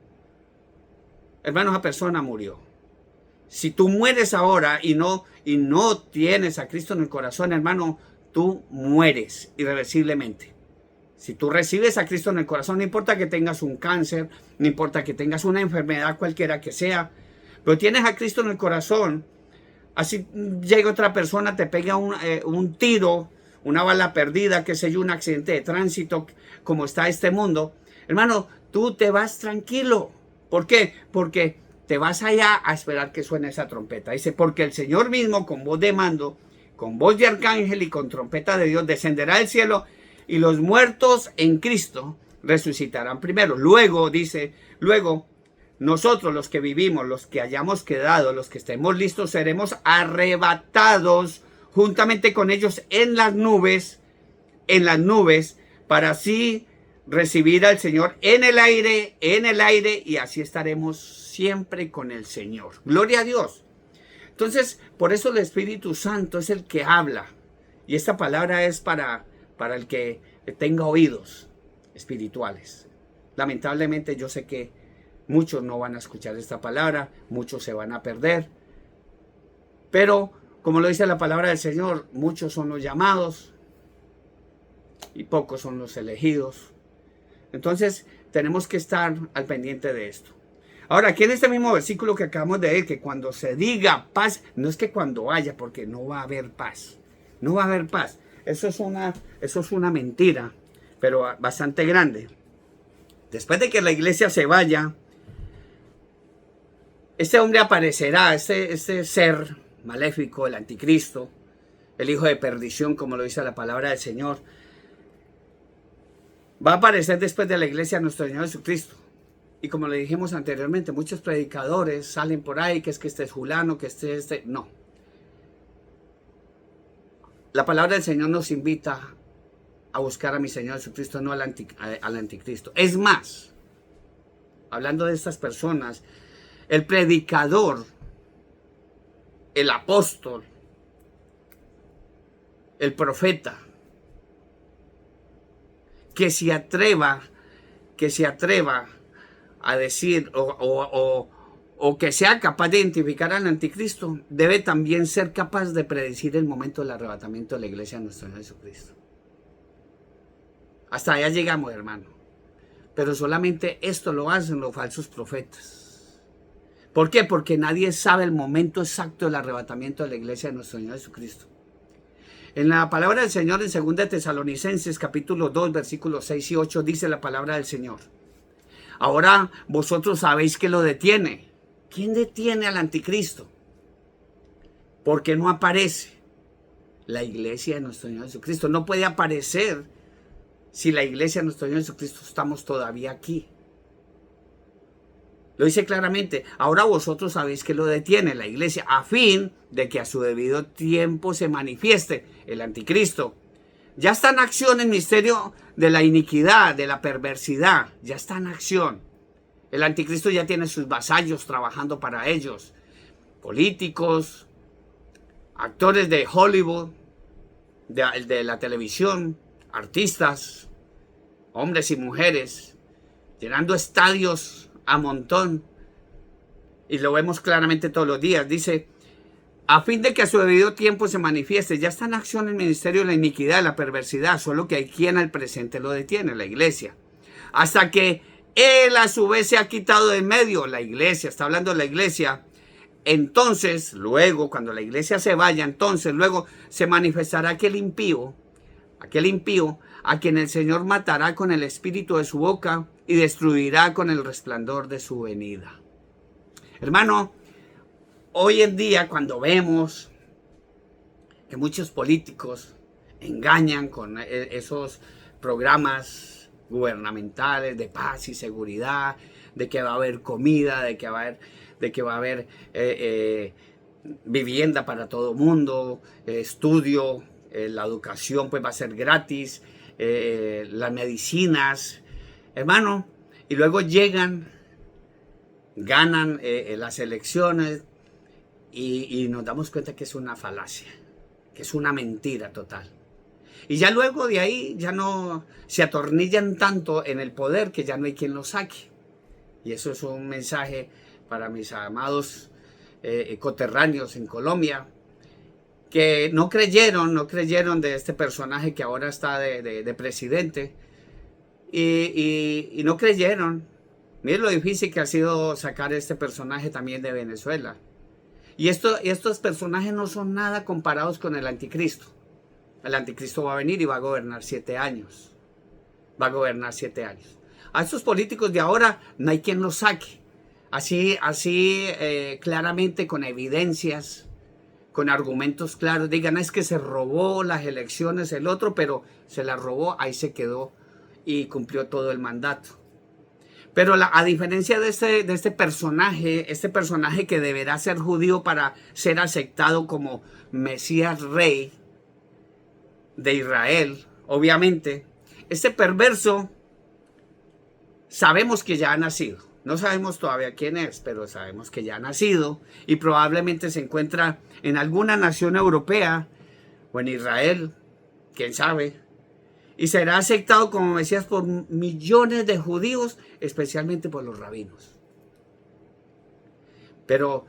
hermano, esa persona murió. Si tú mueres ahora y no tienes a Cristo en el corazón, hermano, tú mueres irreversiblemente. Si tú recibes a Cristo en el corazón, no importa que tengas un cáncer, no importa que tengas una enfermedad cualquiera que sea, pero tienes a Cristo en el corazón, así llega otra persona, te pega un tiro, una bala perdida, qué sé yo, un accidente de tránsito, como está este mundo, hermano, tú te vas tranquilo. ¿Por qué? Porque te vas allá a esperar que suene esa trompeta. Dice, porque el Señor mismo con voz de mando, con voz de arcángel y con trompeta de Dios descenderá del cielo, y los muertos en Cristo resucitarán primero. Luego, dice, nosotros los que vivimos, los que hayamos quedado, los que estemos listos, seremos arrebatados juntamente con ellos en las nubes, para así recibir al Señor en el aire, y así estaremos siempre con el Señor. Gloria a Dios. Entonces, por eso el Espíritu Santo es el que habla. Y esta palabra es para el que tenga oídos espirituales. Lamentablemente yo sé que muchos no van a escuchar esta palabra, muchos se van a perder. Pero, como lo dice la palabra del Señor, muchos son los llamados y pocos son los elegidos. Entonces, tenemos que estar al pendiente de esto. Ahora, aquí en este mismo versículo que acabamos de leer, que cuando se diga paz, no es que cuando haya, porque no va a haber paz. No va a haber paz. Eso es una mentira, pero bastante grande. Después de que la iglesia se vaya, este hombre aparecerá, este ser maléfico, el anticristo, el hijo de perdición, como lo dice la palabra del Señor, va a aparecer después de la iglesia nuestro Señor Jesucristo. Y como le dijimos anteriormente, muchos predicadores salen por ahí, que este es fulano, que este. No. La palabra del Señor nos invita a buscar a mi Señor Jesucristo, no al anticristo. Es más, hablando de estas personas, el predicador, el apóstol, el profeta, que se atreva a decir o que sea capaz de identificar al anticristo, debe también ser capaz de predecir el momento del arrebatamiento de la iglesia de nuestro Señor Jesucristo. Hasta allá llegamos, hermano. Pero solamente esto lo hacen los falsos profetas. ¿Por qué? Porque nadie sabe el momento exacto del arrebatamiento de la iglesia de nuestro Señor Jesucristo. En la palabra del Señor, en 2 Tesalonicenses, capítulo 2, versículos 6 y 8, dice la palabra del Señor: ahora vosotros sabéis que lo detiene. ¿Quién detiene al anticristo? Porque no aparece la iglesia de nuestro Señor Jesucristo. No puede aparecer si la iglesia de nuestro Señor Jesucristo estamos todavía aquí. Lo dice claramente: ahora vosotros sabéis que lo detiene la iglesia, a fin de que a su debido tiempo se manifieste el anticristo. Ya está en acción el misterio de la iniquidad, de la perversidad. Ya está en acción. El anticristo ya tiene sus vasallos trabajando para ellos. Políticos, actores de Hollywood, de la televisión, artistas, hombres y mujeres, llenando estadios a montón. Y lo vemos claramente todos los días. Dice: a fin de que a su debido tiempo se manifieste. Ya está en acción el ministerio de la iniquidad, de la perversidad, solo que hay quien al presente lo detiene, la iglesia. Hasta que él a su vez se ha quitado de en medio, la iglesia, está hablando de la iglesia. Entonces, luego, cuando la iglesia se vaya, entonces luego se manifestará aquel impío, a quien el Señor matará con el espíritu de su boca y destruirá con el resplandor de su venida. Hermano, hoy en día, cuando vemos que muchos políticos engañan con esos programas gubernamentales de paz y seguridad, de que va a haber comida, de que va a haber vivienda para todo mundo, estudio, la educación pues va a ser gratis, las medicinas, hermano, y luego llegan, ganan las elecciones y nos damos cuenta que es una falacia, que es una mentira total. Y ya luego de ahí ya no se atornillan tanto en el poder que ya no hay quien lo saque. Y eso es un mensaje para mis amados coterráneos en Colombia, que no creyeron de este personaje que ahora está de presidente. Y no creyeron. Miren lo difícil que ha sido sacar este personaje también de Venezuela. Y estos personajes no son nada comparados con el anticristo. El anticristo va a venir y va a gobernar 7 años. Va a gobernar 7 años. A estos políticos de ahora no hay quien los saque. Así claramente, con evidencias, con argumentos claros. Digan: es que se robó las elecciones el otro, pero se las robó, ahí se quedó y cumplió todo el mandato. Pero a diferencia de este personaje que deberá ser judío para ser aceptado como Mesías Rey de Israel, obviamente, este perverso sabemos que ya ha nacido. No sabemos todavía quién es, pero sabemos que ya ha nacido y probablemente se encuentra en alguna nación europea o en Israel, quién sabe. Y será aceptado como Mesías por millones de judíos, especialmente por los rabinos. Pero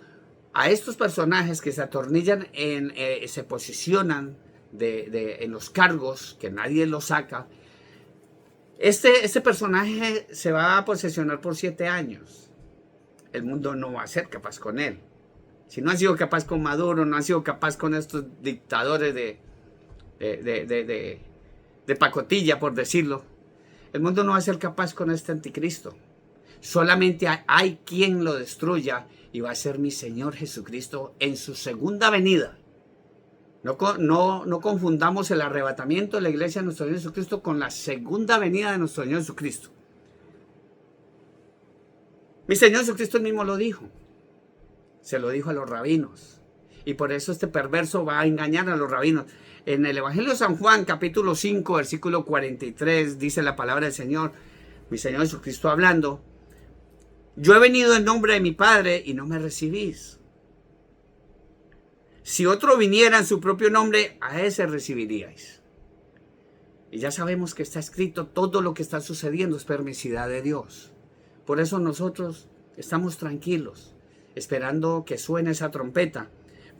a estos personajes que se atornillan, se posicionan en los cargos, que nadie los saca, este personaje se va a posesionar por 7 años. El mundo no va a ser capaz con él. Si no ha sido capaz con Maduro, no ha sido capaz con estos dictadores de pacotilla, por decirlo. El mundo no va a ser capaz con este anticristo. Solamente hay quien lo destruya y va a ser mi Señor Jesucristo en su segunda venida. No confundamos el arrebatamiento de la iglesia de nuestro Señor Jesucristo con la segunda venida de nuestro Señor Jesucristo. Mi Señor Jesucristo mismo lo dijo. Se lo dijo a los rabinos. Y por eso este perverso va a engañar a los rabinos. En el Evangelio de San Juan, capítulo 5, versículo 43, dice la palabra del Señor, mi Señor Jesucristo hablando: yo he venido en nombre de mi Padre y no me recibís. Si otro viniera en su propio nombre, a ese recibiríais. Y ya sabemos que está escrito, todo lo que está sucediendo es permisidad de Dios. Por eso nosotros estamos tranquilos, esperando que suene esa trompeta.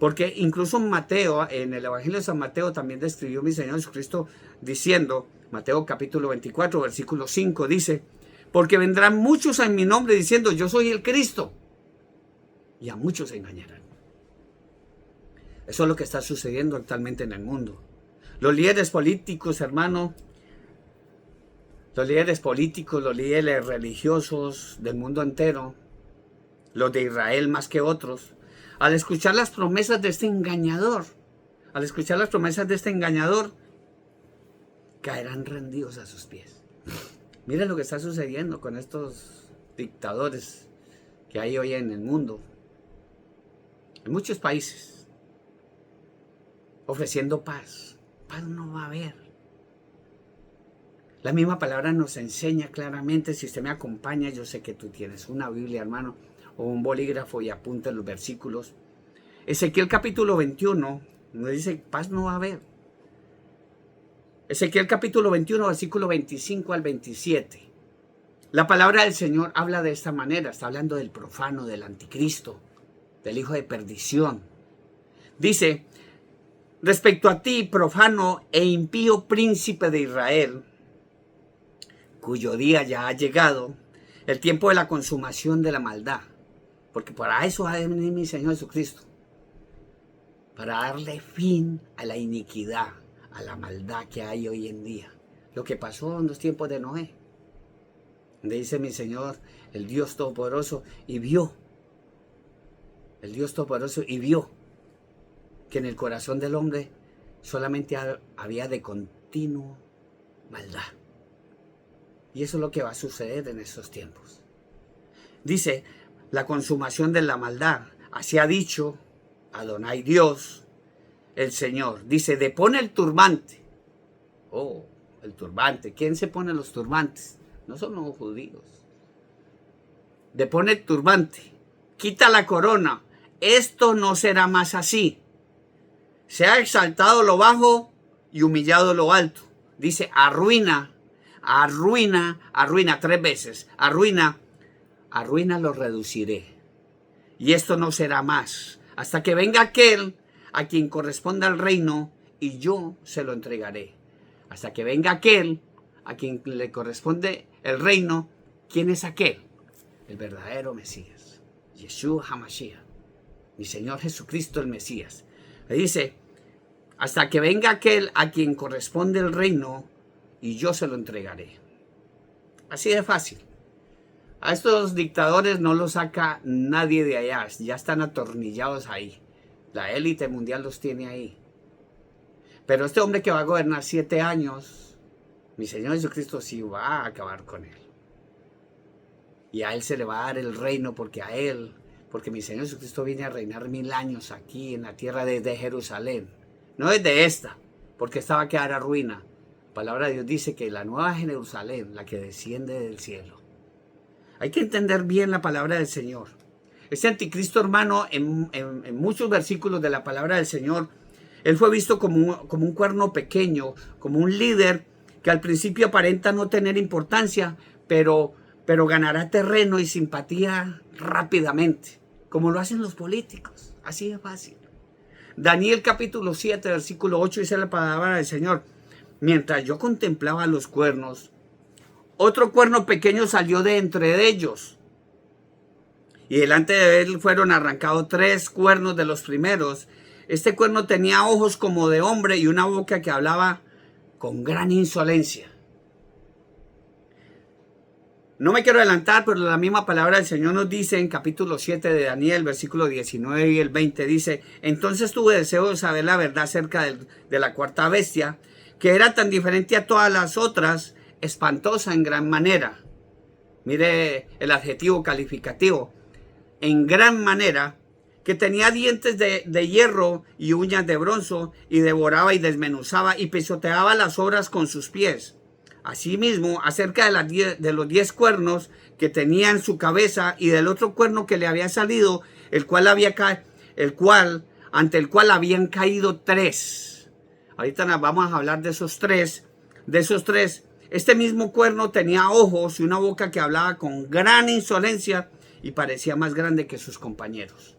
Porque incluso Mateo, en el Evangelio de San Mateo, también describió mi Señor Jesucristo diciendo, Mateo capítulo 24, versículo 5, dice: porque vendrán muchos en mi nombre diciendo, yo soy el Cristo, y a muchos se engañarán. Eso es lo que está sucediendo actualmente en el mundo. Los líderes políticos, hermano, los líderes políticos, los líderes religiosos del mundo entero, los de Israel más que otros, al escuchar las promesas de este engañador, caerán rendidos a sus pies. Miren lo que está sucediendo con estos dictadores que hay hoy en el mundo, en muchos países, ofreciendo paz. Paz no va a haber. La misma palabra nos enseña claramente, si usted me acompaña, yo sé que tú tienes una Biblia, hermano, o un bolígrafo y apunta los versículos. Ezequiel capítulo 21 nos dice, paz no va a haber. Ezequiel capítulo 21, versículo 25 al 27. La palabra del Señor habla de esta manera, está hablando del profano, del anticristo, del hijo de perdición. Dice: respecto a ti, profano e impío príncipe de Israel, cuyo día ya ha llegado, el tiempo de la consumación de la maldad, porque para eso va a venir mi Señor Jesucristo, para darle fin a la iniquidad, a la maldad que hay hoy en día. Lo que pasó en los tiempos de Noé, donde dice mi Señor, el Dios Todopoderoso, y vio, que en el corazón del hombre solamente había de continuo maldad. Y eso es lo que va a suceder en estos tiempos. Dice, la consumación de la maldad. Así ha dicho Adonai Dios, el Señor. Dice, depone el turbante. Oh, el turbante. ¿Quién se pone los turbantes? No son los judíos. Depone el turbante. Quita la corona. Esto no será más así. Se ha exaltado lo bajo y humillado lo alto. Dice, arruina 3 veces. Arruina lo reduciré. Y esto no será más, hasta que venga aquel a quien corresponda el reino, y yo se lo entregaré. Hasta que venga aquel a quien le corresponde el reino. ¿Quién es aquel? El verdadero Mesías, Yeshua HaMashiach, mi Señor Jesucristo el Mesías. Le dice, hasta que venga aquel a quien corresponde el reino, y yo se lo entregaré. Así de fácil. A estos dictadores no los saca nadie de allá, ya están atornillados ahí. La élite mundial los tiene ahí. Pero este hombre que va a gobernar 7 años, mi Señor Jesucristo sí va a acabar con él. y a Él se le va a dar el reino, porque mi Señor Jesucristo viene a reinar 1000 años aquí en la tierra desde Jerusalén, no desde esta, porque esta va a quedar a ruina. La palabra de Dios dice que la nueva Jerusalén, la que desciende del cielo. Hay que entender bien la palabra del Señor. Este anticristo, hermano, en muchos versículos de la palabra del Señor, él fue visto como un cuerno pequeño, como un líder que al principio aparenta no tener importancia, pero ganará terreno y simpatía rápidamente, como lo hacen los políticos. Así de fácil. Daniel capítulo 7, versículo 8 dice la palabra del Señor: mientras yo contemplaba los cuernos, otro cuerno pequeño salió de entre ellos, y delante de él fueron arrancados 3 cuernos de los primeros. Este cuerno tenía ojos como de hombre y una boca que hablaba con gran insolencia. No me quiero adelantar, pero la misma palabra del Señor nos dice en capítulo 7 de Daniel, versículo 19 y el 20, dice: entonces tuve deseo de saber la verdad acerca de la cuarta bestia, que era tan diferente a todas las otras, espantosa en gran manera. Mire el adjetivo calificativo, en gran manera, que tenía dientes de hierro y uñas de bronce, y devoraba y desmenuzaba y pisoteaba las obras con sus pies. Asimismo, acerca de los 10 cuernos que tenía en su cabeza y del otro cuerno que le había salido, ante el cual habían caído 3. Ahorita vamos a hablar de esos tres. Este mismo cuerno tenía ojos y una boca que hablaba con gran insolencia y parecía más grande que sus compañeros.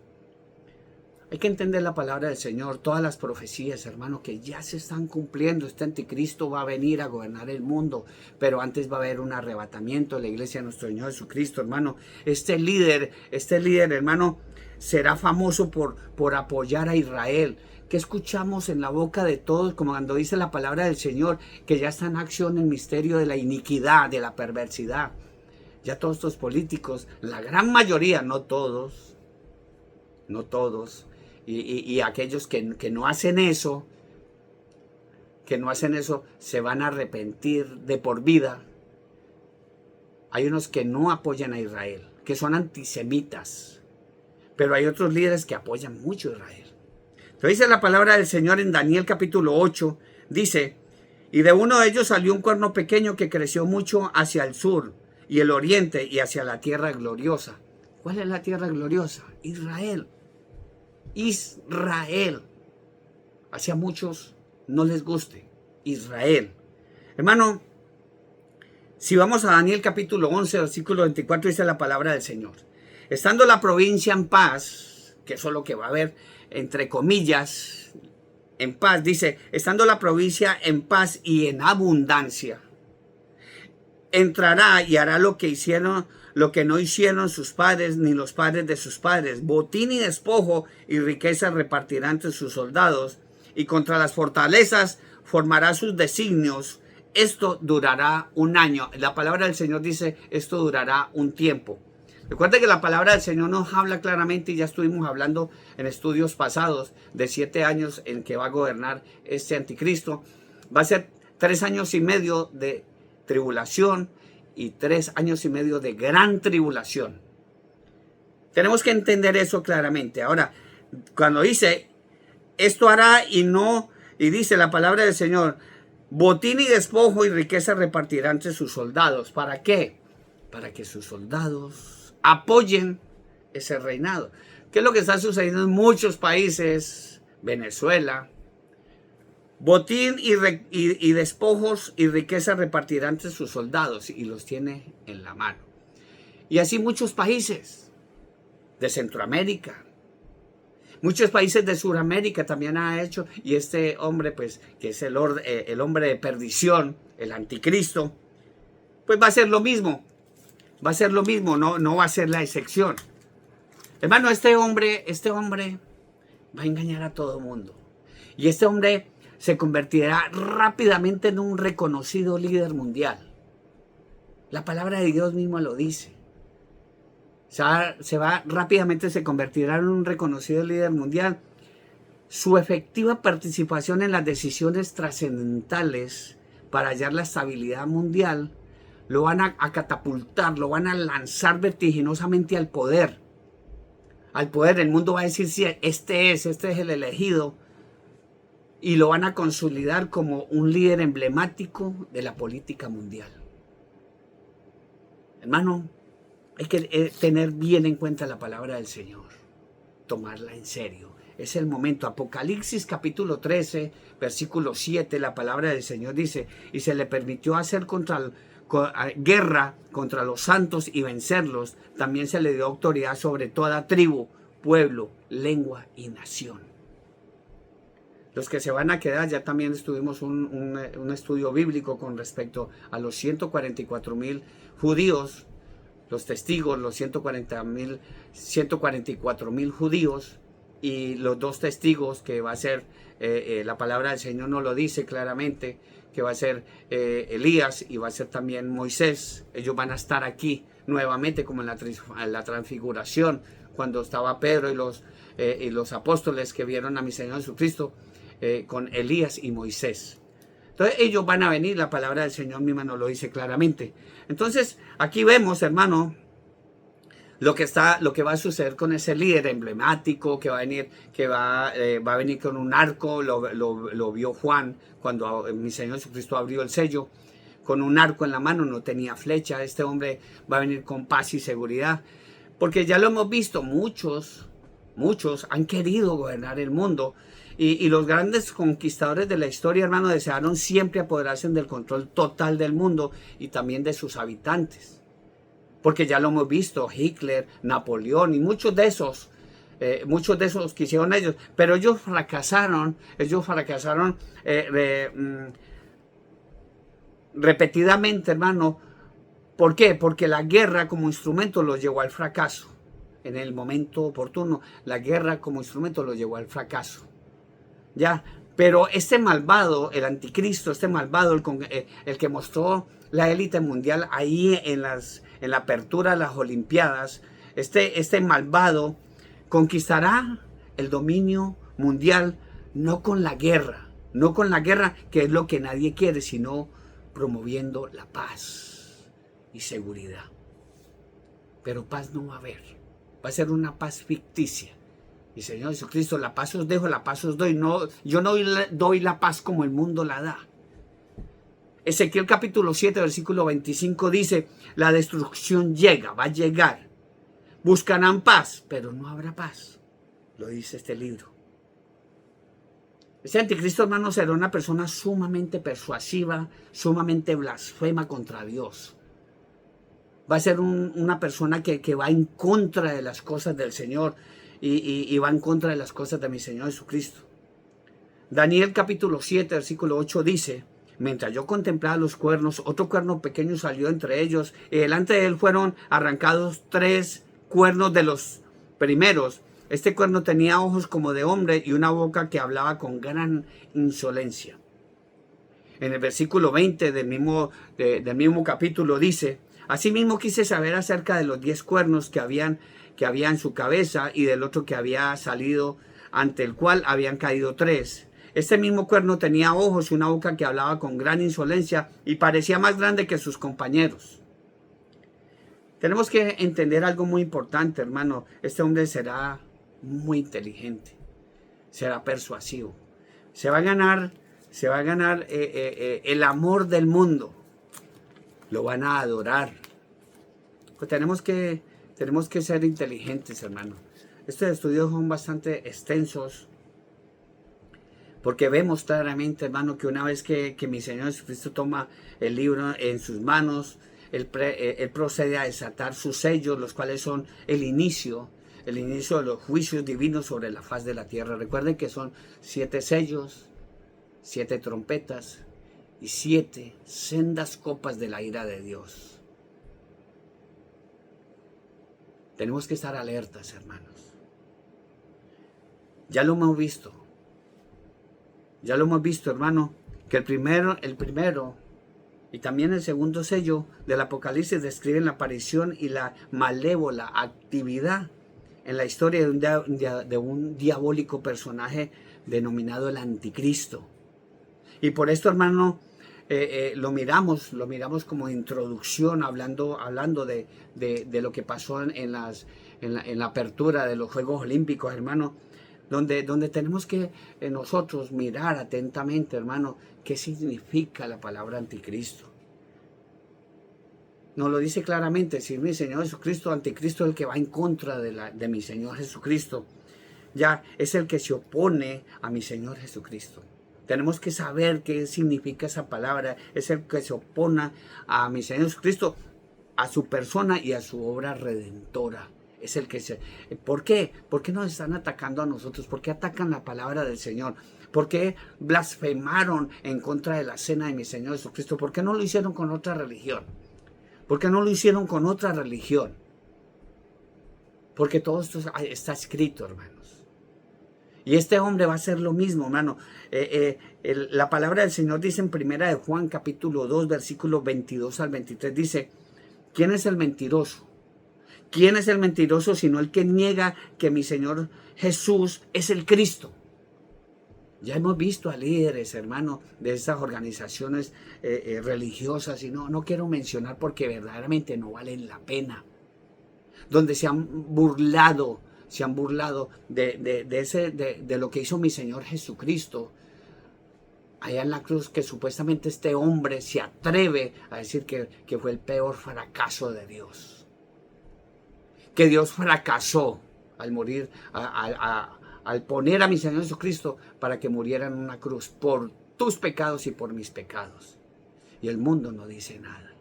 Hay que entender la palabra del Señor, todas las profecías, hermano, que ya se están cumpliendo. Este anticristo va a venir a gobernar el mundo, pero antes va a haber un arrebatamiento de la iglesia de nuestro Señor Jesucristo, hermano. Este líder, hermano, será famoso por apoyar a Israel. ¿Qué escuchamos en la boca de todos? Como cuando dice la palabra del Señor, que ya está en acción el misterio de la iniquidad, de la perversidad. Ya todos estos políticos, la gran mayoría, no todos, y aquellos que no hacen eso, se van a arrepentir de por vida. Hay unos que no apoyan a Israel, que son antisemitas, pero hay otros líderes que apoyan mucho a Israel. Entonces dice la palabra del Señor en Daniel capítulo 8, dice: y de uno de ellos salió un cuerno pequeño que creció mucho hacia el sur y el oriente y hacia la tierra gloriosa. ¿Cuál es la tierra gloriosa? Israel. Hacia muchos no les guste. Israel. Hermano, si vamos a Daniel capítulo 11, versículo 24, dice la palabra del Señor: estando la provincia en paz, que eso es lo que va a haber, entre comillas, en paz, dice, estando la provincia en paz y en abundancia, entrará y hará lo que no hicieron sus padres ni los padres de sus padres. Botín y despojo y riqueza repartirá entre sus soldados, y contra las fortalezas formará sus designios. Esto durará 1 año. La palabra del Señor dice, esto durará un tiempo. Recuerda que la palabra del Señor nos habla claramente, y ya estuvimos hablando en estudios pasados de 7 años en que va a gobernar este anticristo. Va a ser 3 años y medio de tribulación y 3 años y medio de gran tribulación. Tenemos que entender eso claramente. Ahora, cuando dice, esto hará y dice la palabra del Señor, botín y despojo y riqueza repartirá entre sus soldados. ¿Para qué? Para que sus soldados apoyen ese reinado. ¿Qué es lo que está sucediendo en muchos países? Venezuela. Botín y despojos y riqueza repartirá entre sus soldados, y los tiene en la mano. Y así muchos países de Centroamérica, muchos países de Sudamérica también ha hecho. Y este hombre, pues, que es el hombre de perdición, el anticristo, pues va a hacer lo mismo. Va a ser lo mismo, no va a ser la excepción. Hermano, este hombre va a engañar a todo el mundo. Y este hombre se convertirá rápidamente en un reconocido líder mundial. La palabra de Dios misma lo dice. Rápidamente se convertirá en un reconocido líder mundial. Su efectiva participación en las decisiones trascendentales para hallar la estabilidad mundial lo van a catapultar, lo van a lanzar vertiginosamente al poder. Al poder, el mundo va a decir, sí, este es el elegido. Y lo van a consolidar como un líder emblemático de la política mundial. Hermano, hay que tener bien en cuenta la palabra del Señor, tomarla en serio. Es el momento. Apocalipsis capítulo 13, versículo 7, la palabra del Señor dice, y se le permitió hacer guerra contra los santos y vencerlos. También se le dio autoridad sobre toda tribu, pueblo, lengua y nación. Los que se van a quedar, ya también estuvimos un estudio bíblico con respecto a los 144,000 judíos, los testigos, los 144,000 judíos, y los dos testigos que va a ser, la palabra del Señor no lo dice claramente, que va a ser Elías y va a ser también Moisés. Ellos van a estar aquí nuevamente como en la transfiguración, cuando estaba Pedro y los apóstoles que vieron a mi Señor Jesucristo con Elías y Moisés. Entonces ellos van a venir, la palabra del Señor misma nos lo dice claramente. Entonces aquí vemos, hermano, lo que va a suceder con ese líder emblemático que va a venir, va a venir con un arco. Lo vio Juan cuando mi Señor Jesucristo abrió el sello, con un arco en la mano, no tenía flecha. Este hombre va a venir con paz y seguridad, porque ya lo hemos visto, muchos han querido gobernar el mundo, y los grandes conquistadores de la historia, hermano, desearon siempre apoderarse del control total del mundo y también de sus habitantes. Porque ya lo hemos visto, Hitler, Napoleón y muchos de esos quisieron ellos, pero ellos fracasaron repetidamente, hermano. ¿Por qué? Porque la guerra como instrumento los llevó al fracaso. En el momento oportuno, la guerra como instrumento los llevó al fracaso. Ya, pero este malvado, el anticristo, este malvado, el que mostró la élite mundial ahí en la apertura de las Olimpiadas, este malvado conquistará el dominio mundial no con la guerra, que es lo que nadie quiere, sino promoviendo la paz y seguridad. Pero paz no va a haber, va a ser una paz ficticia. Y Señor Jesucristo, la paz os dejo, la paz os doy. No, yo no doy la paz como el mundo la da. Ezequiel capítulo 7, versículo 25 dice, la destrucción va a llegar. Buscarán paz, pero no habrá paz. Lo dice este libro. Este anticristo, hermano, será una persona sumamente persuasiva, sumamente blasfema contra Dios. Va a ser una persona que va en contra de las cosas del Señor y va en contra de las cosas de mi Señor Jesucristo. Daniel capítulo 7, versículo 8 dice, mientras yo contemplaba los cuernos, otro cuerno pequeño salió entre ellos, y delante de él fueron arrancados 3 cuernos de los primeros. Este cuerno tenía ojos como de hombre y una boca que hablaba con gran insolencia. En el versículo 20 del mismo capítulo dice, asimismo quise saber acerca de los 10 cuernos que había en su cabeza y del otro que había salido, ante el cual habían caído 3. Este mismo cuerno tenía ojos y una boca que hablaba con gran insolencia y parecía más grande que sus compañeros. Tenemos que entender algo muy importante, hermano. Este hombre será muy inteligente, será persuasivo, se va a ganar el amor del mundo, lo van a adorar. Pues tenemos que ser inteligentes, hermano. Estos estudios son bastante extensos, porque vemos claramente, hermano, que una vez que mi Señor Jesucristo toma el libro en sus manos, Él procede a desatar sus sellos, los cuales son el inicio de los juicios divinos sobre la faz de la tierra. Recuerden que son 7 sellos, 7 trompetas y 7 sendas copas de la ira de Dios. Tenemos que estar alertas, hermanos. Ya lo hemos visto, hermano, que el primero y también el segundo sello del Apocalipsis describen la aparición y la malévola actividad en la historia de un diabólico personaje denominado el Anticristo. Y por esto, hermano, lo miramos como introducción, hablando de lo que pasó en la apertura de los Juegos Olímpicos, hermano, donde tenemos que nosotros mirar atentamente, hermano, qué significa la palabra anticristo. Nos lo dice claramente: si mi Señor Jesucristo, anticristo es el que va en contra de mi Señor Jesucristo. Ya es el que se opone a mi Señor Jesucristo. Tenemos que saber qué significa esa palabra. Es el que se opone a mi Señor Jesucristo, a su persona y a su obra redentora. Es el que se... ¿Por qué? ¿Por qué nos están atacando a nosotros? ¿Por qué atacan la palabra del Señor? ¿Por qué blasfemaron en contra de la cena de mi Señor Jesucristo? ¿Por qué no lo hicieron con otra religión? ¿Por qué no lo hicieron con otra religión? Porque todo esto está escrito, hermanos. Y este hombre va a hacer lo mismo, hermano. La palabra del Señor dice en 1 de Juan, capítulo 2, versículos 22 al 23, dice: ¿quién es el mentiroso? ¿Quién es el mentiroso sino el que niega que mi Señor Jesús es el Cristo? Ya hemos visto a líderes, hermano, de esas organizaciones religiosas, y no quiero mencionar porque verdaderamente no valen la pena, donde se han burlado de lo que hizo mi Señor Jesucristo allá en la cruz, que supuestamente este hombre se atreve a decir que fue el peor fracaso de Dios, que Dios fracasó al morir, al poner a mi Señor Jesucristo para que muriera en una cruz por tus pecados y por mis pecados. Y el mundo no dice nada.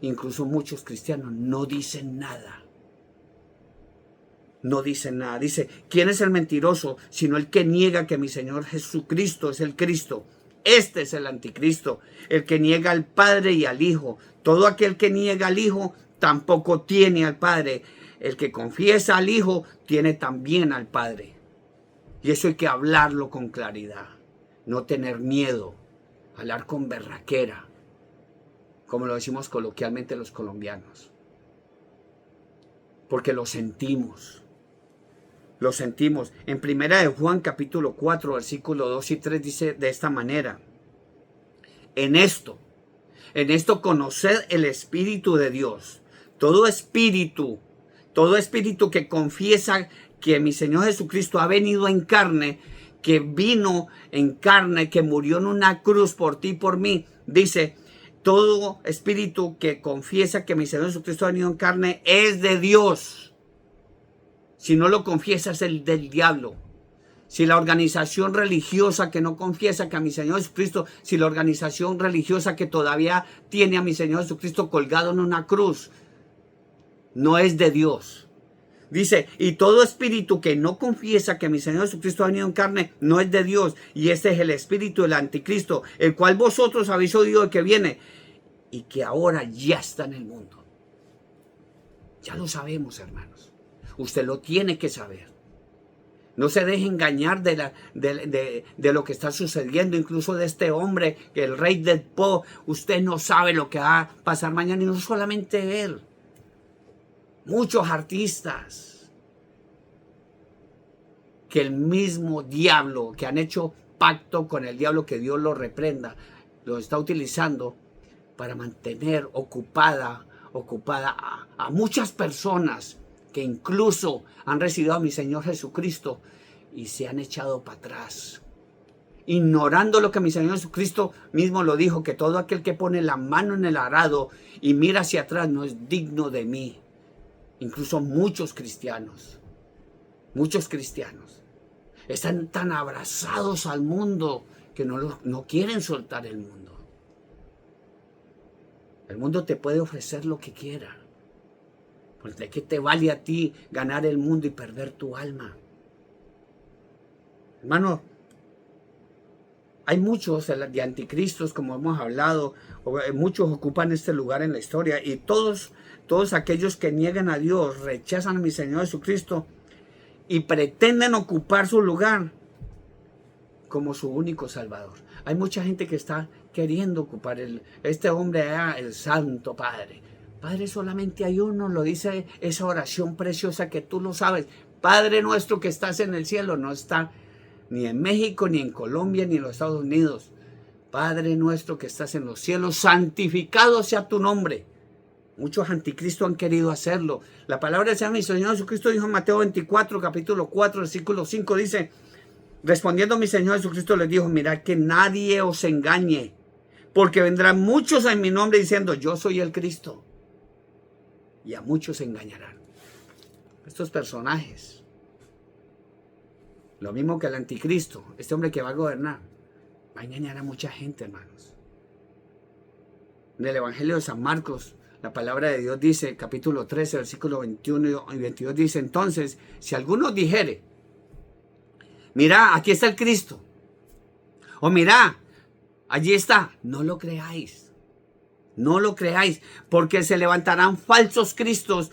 Incluso muchos cristianos no dicen nada. No dicen nada. Dice: ¿quién es el mentiroso sino el que niega que mi Señor Jesucristo es el Cristo? Este es el anticristo, el que niega al Padre y al Hijo. Todo aquel que niega al Hijo tampoco tiene al Padre. El que confiesa al Hijo tiene también al Padre. Y eso hay que hablarlo con claridad, no tener miedo, hablar con berraquera, como lo decimos coloquialmente los colombianos, porque lo sentimos. Lo sentimos. En 1 de Juan capítulo 4, versículo 2 y 3 dice de esta manera: en esto conoced el Espíritu de Dios. Todo espíritu que confiesa que mi Señor Jesucristo ha venido en carne, que vino en carne, que murió en una cruz por ti y por mí, dice: todo espíritu que confiesa que mi Señor Jesucristo ha venido en carne es de Dios. Si no lo confiesa, es el del diablo. Si la organización religiosa que no confiesa que a mi Señor Jesucristo, si la organización religiosa que todavía tiene a mi Señor Jesucristo colgado en una cruz, no es de Dios. Dice: y todo espíritu que no confiesa que mi Señor Jesucristo ha venido en carne, no es de Dios. Y este es el espíritu del anticristo, el cual vosotros habéis oído de que viene y que ahora ya está en el mundo. Ya lo sabemos, hermanos. Usted lo tiene que saber. No se deje engañar de lo que está sucediendo, incluso de este hombre, que el rey del pop. Usted no sabe lo que va a pasar mañana, y no solamente él. Muchos artistas que el mismo diablo, que han hecho pacto con el diablo, que Dios lo reprenda, lo está utilizando para mantener ocupada a muchas personas que incluso han recibido a mi Señor Jesucristo y se han echado para atrás, ignorando lo que mi Señor Jesucristo mismo lo dijo: que todo aquel que pone la mano en el arado y mira hacia atrás no es digno de mí. Incluso muchos cristianos están tan abrazados al mundo que no quieren soltar el mundo. El mundo te puede ofrecer lo que quiera. Pues ¿de qué te vale a ti ganar el mundo y perder tu alma? Hermano, hay muchos de anticristos, como hemos hablado, muchos ocupan este lugar en la historia, y todos aquellos que niegan a Dios, rechazan a mi Señor Jesucristo y pretenden ocupar su lugar como su único Salvador. Hay mucha gente que está queriendo ocupar este hombre, el Santo Padre. Padre, solamente hay uno, lo dice esa oración preciosa que tú lo sabes. Padre nuestro que estás en el cielo. No está ni en México, ni en Colombia, ni en los Estados Unidos. Padre nuestro que estás en los cielos, santificado sea tu nombre. Muchos anticristos han querido hacerlo. La palabra del Señor Jesucristo dijo en Mateo 24, capítulo 4, versículo 5, dice, respondiendo mi Señor Jesucristo les dijo, mirad que nadie os engañe, porque vendrán muchos en mi nombre diciendo, yo soy el Cristo. Y a muchos se engañarán. Estos personajes, lo mismo que el anticristo, este hombre que va a gobernar, va a engañar a mucha gente, hermanos. En el Evangelio de San Marcos, la palabra de Dios dice, capítulo 13, versículo 21 y 22, dice, entonces, si alguno dijere, mira, aquí está el Cristo, o mira, allí está, no lo creáis, no lo creáis, porque se levantarán falsos cristos,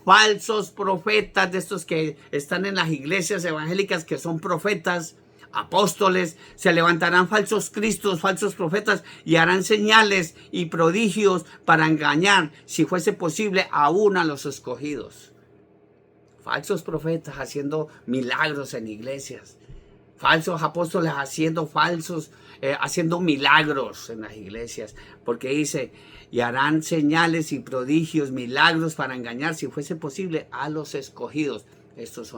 falsos profetas de estos que están en las iglesias evangélicas que son profetas, apóstoles, se levantarán falsos cristos, falsos profetas y harán señales y prodigios para engañar, si fuese posible, aún a los escogidos. Falsos profetas haciendo milagros en iglesias, falsos apóstoles haciendo milagros en las iglesias, porque dice, y harán señales y prodigios, milagros para engañar, si fuese posible, a los escogidos. Estos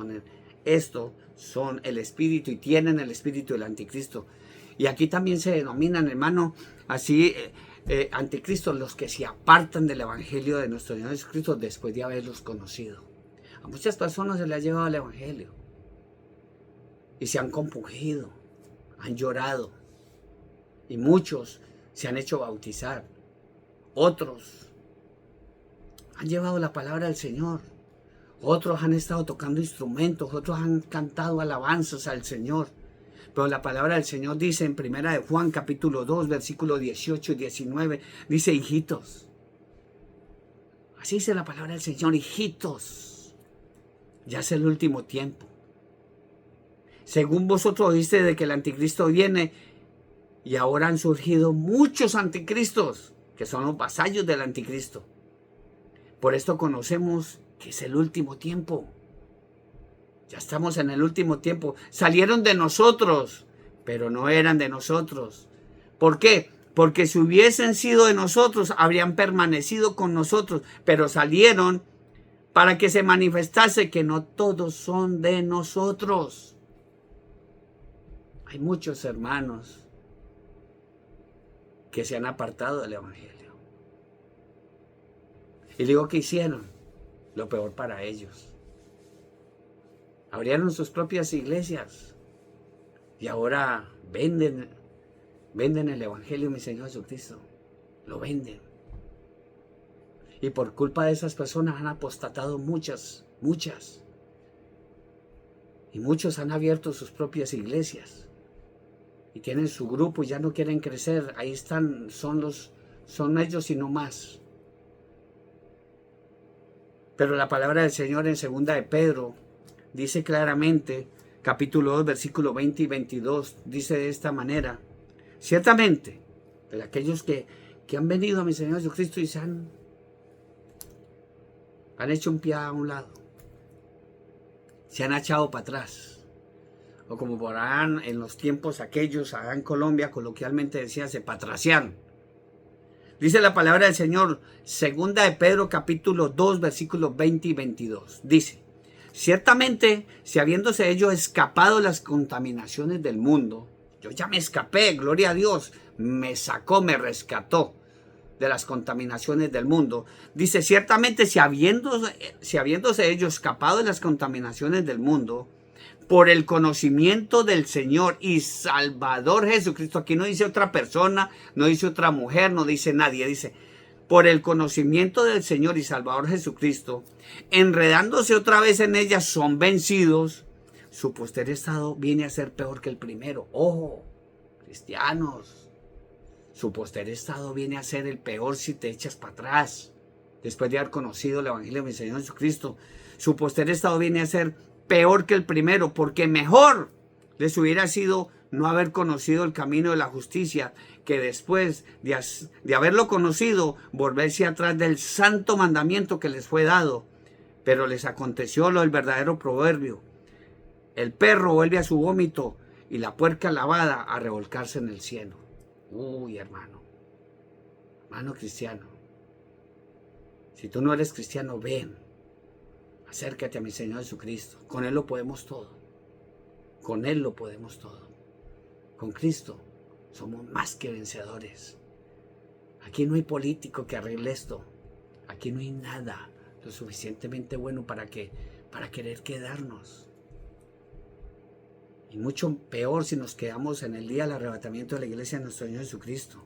son el espíritu y tienen el espíritu del anticristo. Y aquí también se denominan, hermano, así anticristos, los que se apartan del evangelio de nuestro Señor Jesucristo después de haberlos conocido. A muchas personas se les ha llevado el evangelio y se han compungido, han llorado, y muchos se han hecho bautizar. Otros han llevado la palabra del Señor. Otros han estado tocando instrumentos, otros han cantado alabanzas al Señor. Pero la palabra del Señor dice en Primera de Juan, capítulo 2, versículos 18 y 19, dice, hijitos. Así dice la palabra del Señor, hijitos. Ya es el último tiempo. Según vosotros oíste de que el anticristo viene, y ahora han surgido muchos anticristos, que son los vasallos del anticristo. Por esto conocemos que es el último tiempo. Ya estamos en el último tiempo. Salieron de nosotros, pero no eran de nosotros. ¿Por qué? Porque si hubiesen sido de nosotros, habrían permanecido con nosotros, pero salieron para que se manifestase que no todos son de nosotros. Hay muchos hermanos que se han apartado del evangelio. Y digo que hicieron lo peor para ellos. Abrieron sus propias iglesias y ahora venden el evangelio de mi Señor Jesucristo. Lo venden. Y por culpa de esas personas han apostatado muchas. Y muchos han abierto sus propias iglesias. Y tienen su grupo y ya no quieren crecer. Ahí están, son ellos y no más. Pero la palabra del Señor en 2 de Pedro dice claramente, capítulo 2, versículo 20 y 22, dice de esta manera, ciertamente, de aquellos que han venido a mi Señor Jesucristo y se han hecho un pie a un lado, se han echado para atrás, o como por allá en los tiempos aquellos, allá en Colombia, coloquialmente decía, se patraciaron. Dice la palabra del Señor, 2 de Pedro, capítulo 2, versículos 20 y 22. Dice, ciertamente, si habiéndose ellos escapado las contaminaciones del mundo, yo ya me escapé, gloria a Dios, me sacó, me rescató de las contaminaciones del mundo. Dice, ciertamente, si habiéndose ellos escapado de las contaminaciones del mundo, por el conocimiento del Señor y Salvador Jesucristo. Aquí no dice otra persona, no dice otra mujer, no dice nadie. Dice, por el conocimiento del Señor y Salvador Jesucristo, enredándose otra vez en ellas, son vencidos. Su posterior estado viene a ser peor que el primero. Ojo, cristianos. Su posterior estado viene a ser el peor si te echas para atrás. Después de haber conocido el Evangelio de mi Señor Jesucristo, su posterior estado viene a ser peor que el primero, porque mejor les hubiera sido no haber conocido el camino de la justicia, que después de haberlo conocido, volverse atrás del santo mandamiento que les fue dado. Pero les aconteció lo del verdadero proverbio: el perro vuelve a su vómito y la puerca lavada a revolcarse en el cieno. Uy, hermano cristiano, si tú no eres cristiano, ven, acércate a mi Señor Jesucristo. Con Él lo podemos todo. Con Él lo podemos todo. Con Cristo somos más que vencedores. Aquí no hay político que arregle esto. Aquí no hay nada lo suficientemente bueno para querer quedarnos. Y mucho peor si nos quedamos en el día del arrebatamiento de la iglesia de nuestro Señor Jesucristo.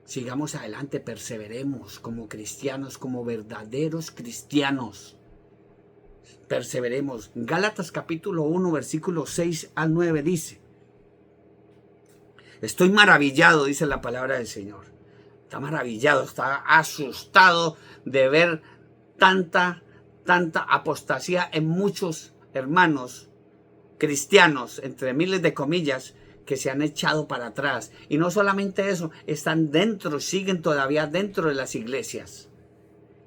Sigamos adelante, perseveremos como cristianos, como verdaderos cristianos. Perseveremos. Gálatas capítulo 1, versículos 6 al 9 dice: estoy maravillado, dice la palabra del Señor. Está maravillado, está asustado de ver tanta apostasía en muchos hermanos cristianos, entre miles de comillas, que se han echado para atrás. Y no solamente eso, están dentro, siguen todavía dentro de las iglesias,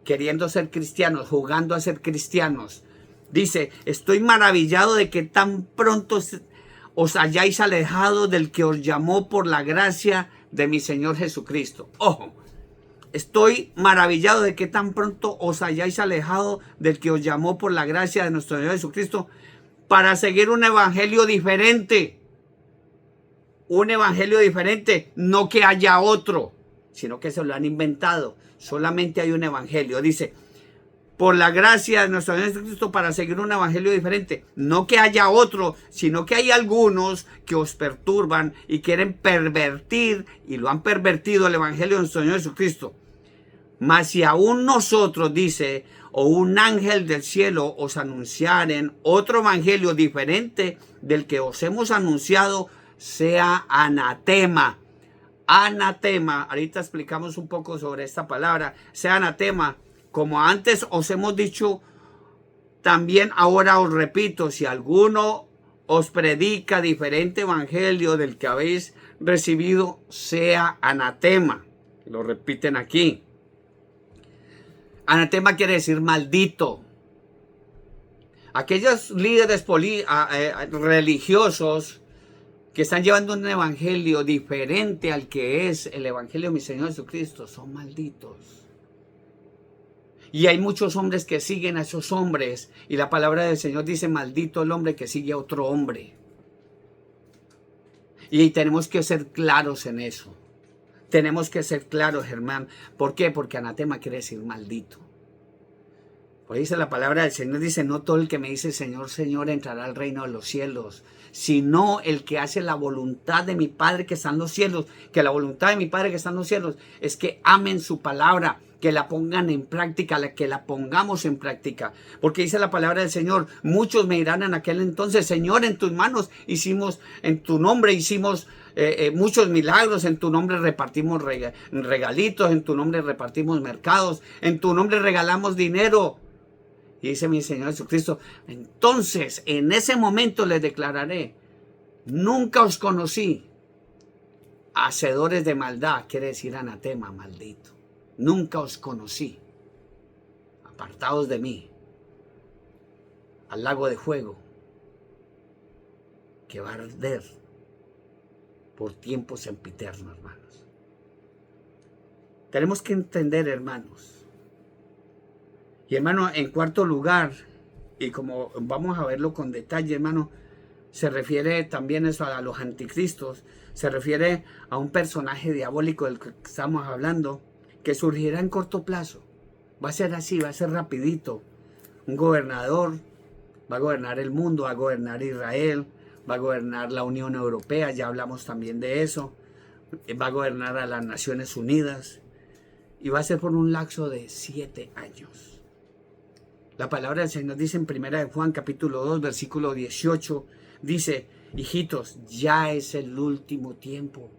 queriendo ser cristianos, jugando a ser cristianos. Dice: estoy maravillado de que tan pronto os hayáis alejado del que os llamó por la gracia de mi Señor Jesucristo. Ojo, estoy maravillado de que tan pronto os hayáis alejado del que os llamó por la gracia de nuestro Señor Jesucristo para seguir un evangelio diferente. Un evangelio diferente, no que haya otro, sino que se lo han inventado. Solamente hay un evangelio. Dice: por la gracia de nuestro Señor Jesucristo para seguir un evangelio diferente. No que haya otro, sino que hay algunos que os perturban y quieren pervertir, y lo han pervertido, el evangelio de nuestro Señor Jesucristo. Mas si aún nosotros, dice, o un ángel del cielo os anunciaren otro evangelio diferente del que os hemos anunciado, sea anatema. Anatema, ahorita explicamos un poco sobre esta palabra. Sea anatema, como antes os hemos dicho, también ahora os repito: si alguno os predica diferente evangelio del que habéis recibido, sea anatema. Lo repiten aquí. Anatema quiere decir maldito. Aquellos líderes religiosos que están llevando un evangelio diferente al que es el evangelio de mi Señor Jesucristo son malditos. Y hay muchos hombres que siguen a esos hombres, y la palabra del Señor dice: maldito el hombre que sigue a otro hombre. Y tenemos que ser claros en eso. Tenemos que ser claros, hermano. ¿Por qué? Porque anatema quiere decir maldito. Pues dice la palabra del Señor, dice: no todo el que me dice Señor, Señor entrará al reino de los cielos, sino el que hace la voluntad de mi Padre que está en los cielos. Que la voluntad de mi Padre que está en los cielos es que amen su palabra, que la pongan en práctica, que la pongamos en práctica. Porque dice la palabra del Señor: muchos me dirán en aquel entonces: Señor, en tus manos hicimos, en tu nombre hicimos muchos milagros, en tu nombre repartimos regalitos, en tu nombre repartimos mercados, en tu nombre regalamos dinero. Y dice mi Señor Jesucristo: entonces en ese momento les declararé: nunca os conocí. Hacedores de maldad, quiere decir anatema, maldito. Nunca os conocí. Apartados de mí, al lago de fuego que va a arder por tiempos sempiternos, hermanos. Tenemos que entender, hermanos. Y hermano, en cuarto lugar, y como vamos a verlo con detalle, hermano, se refiere también eso a los anticristos, se refiere a un personaje diabólico del que estamos hablando, que surgirá en corto plazo. Va a ser así, va a ser rapidito. Un gobernador va a gobernar el mundo, va a gobernar Israel, va a gobernar la Unión Europea, ya hablamos también de eso, va a gobernar a las Naciones Unidas, y va a ser por un lapso de 7 años. La palabra del Señor dice en 1 Juan capítulo 2, versículo 18, dice: hijitos, ya es el último tiempo.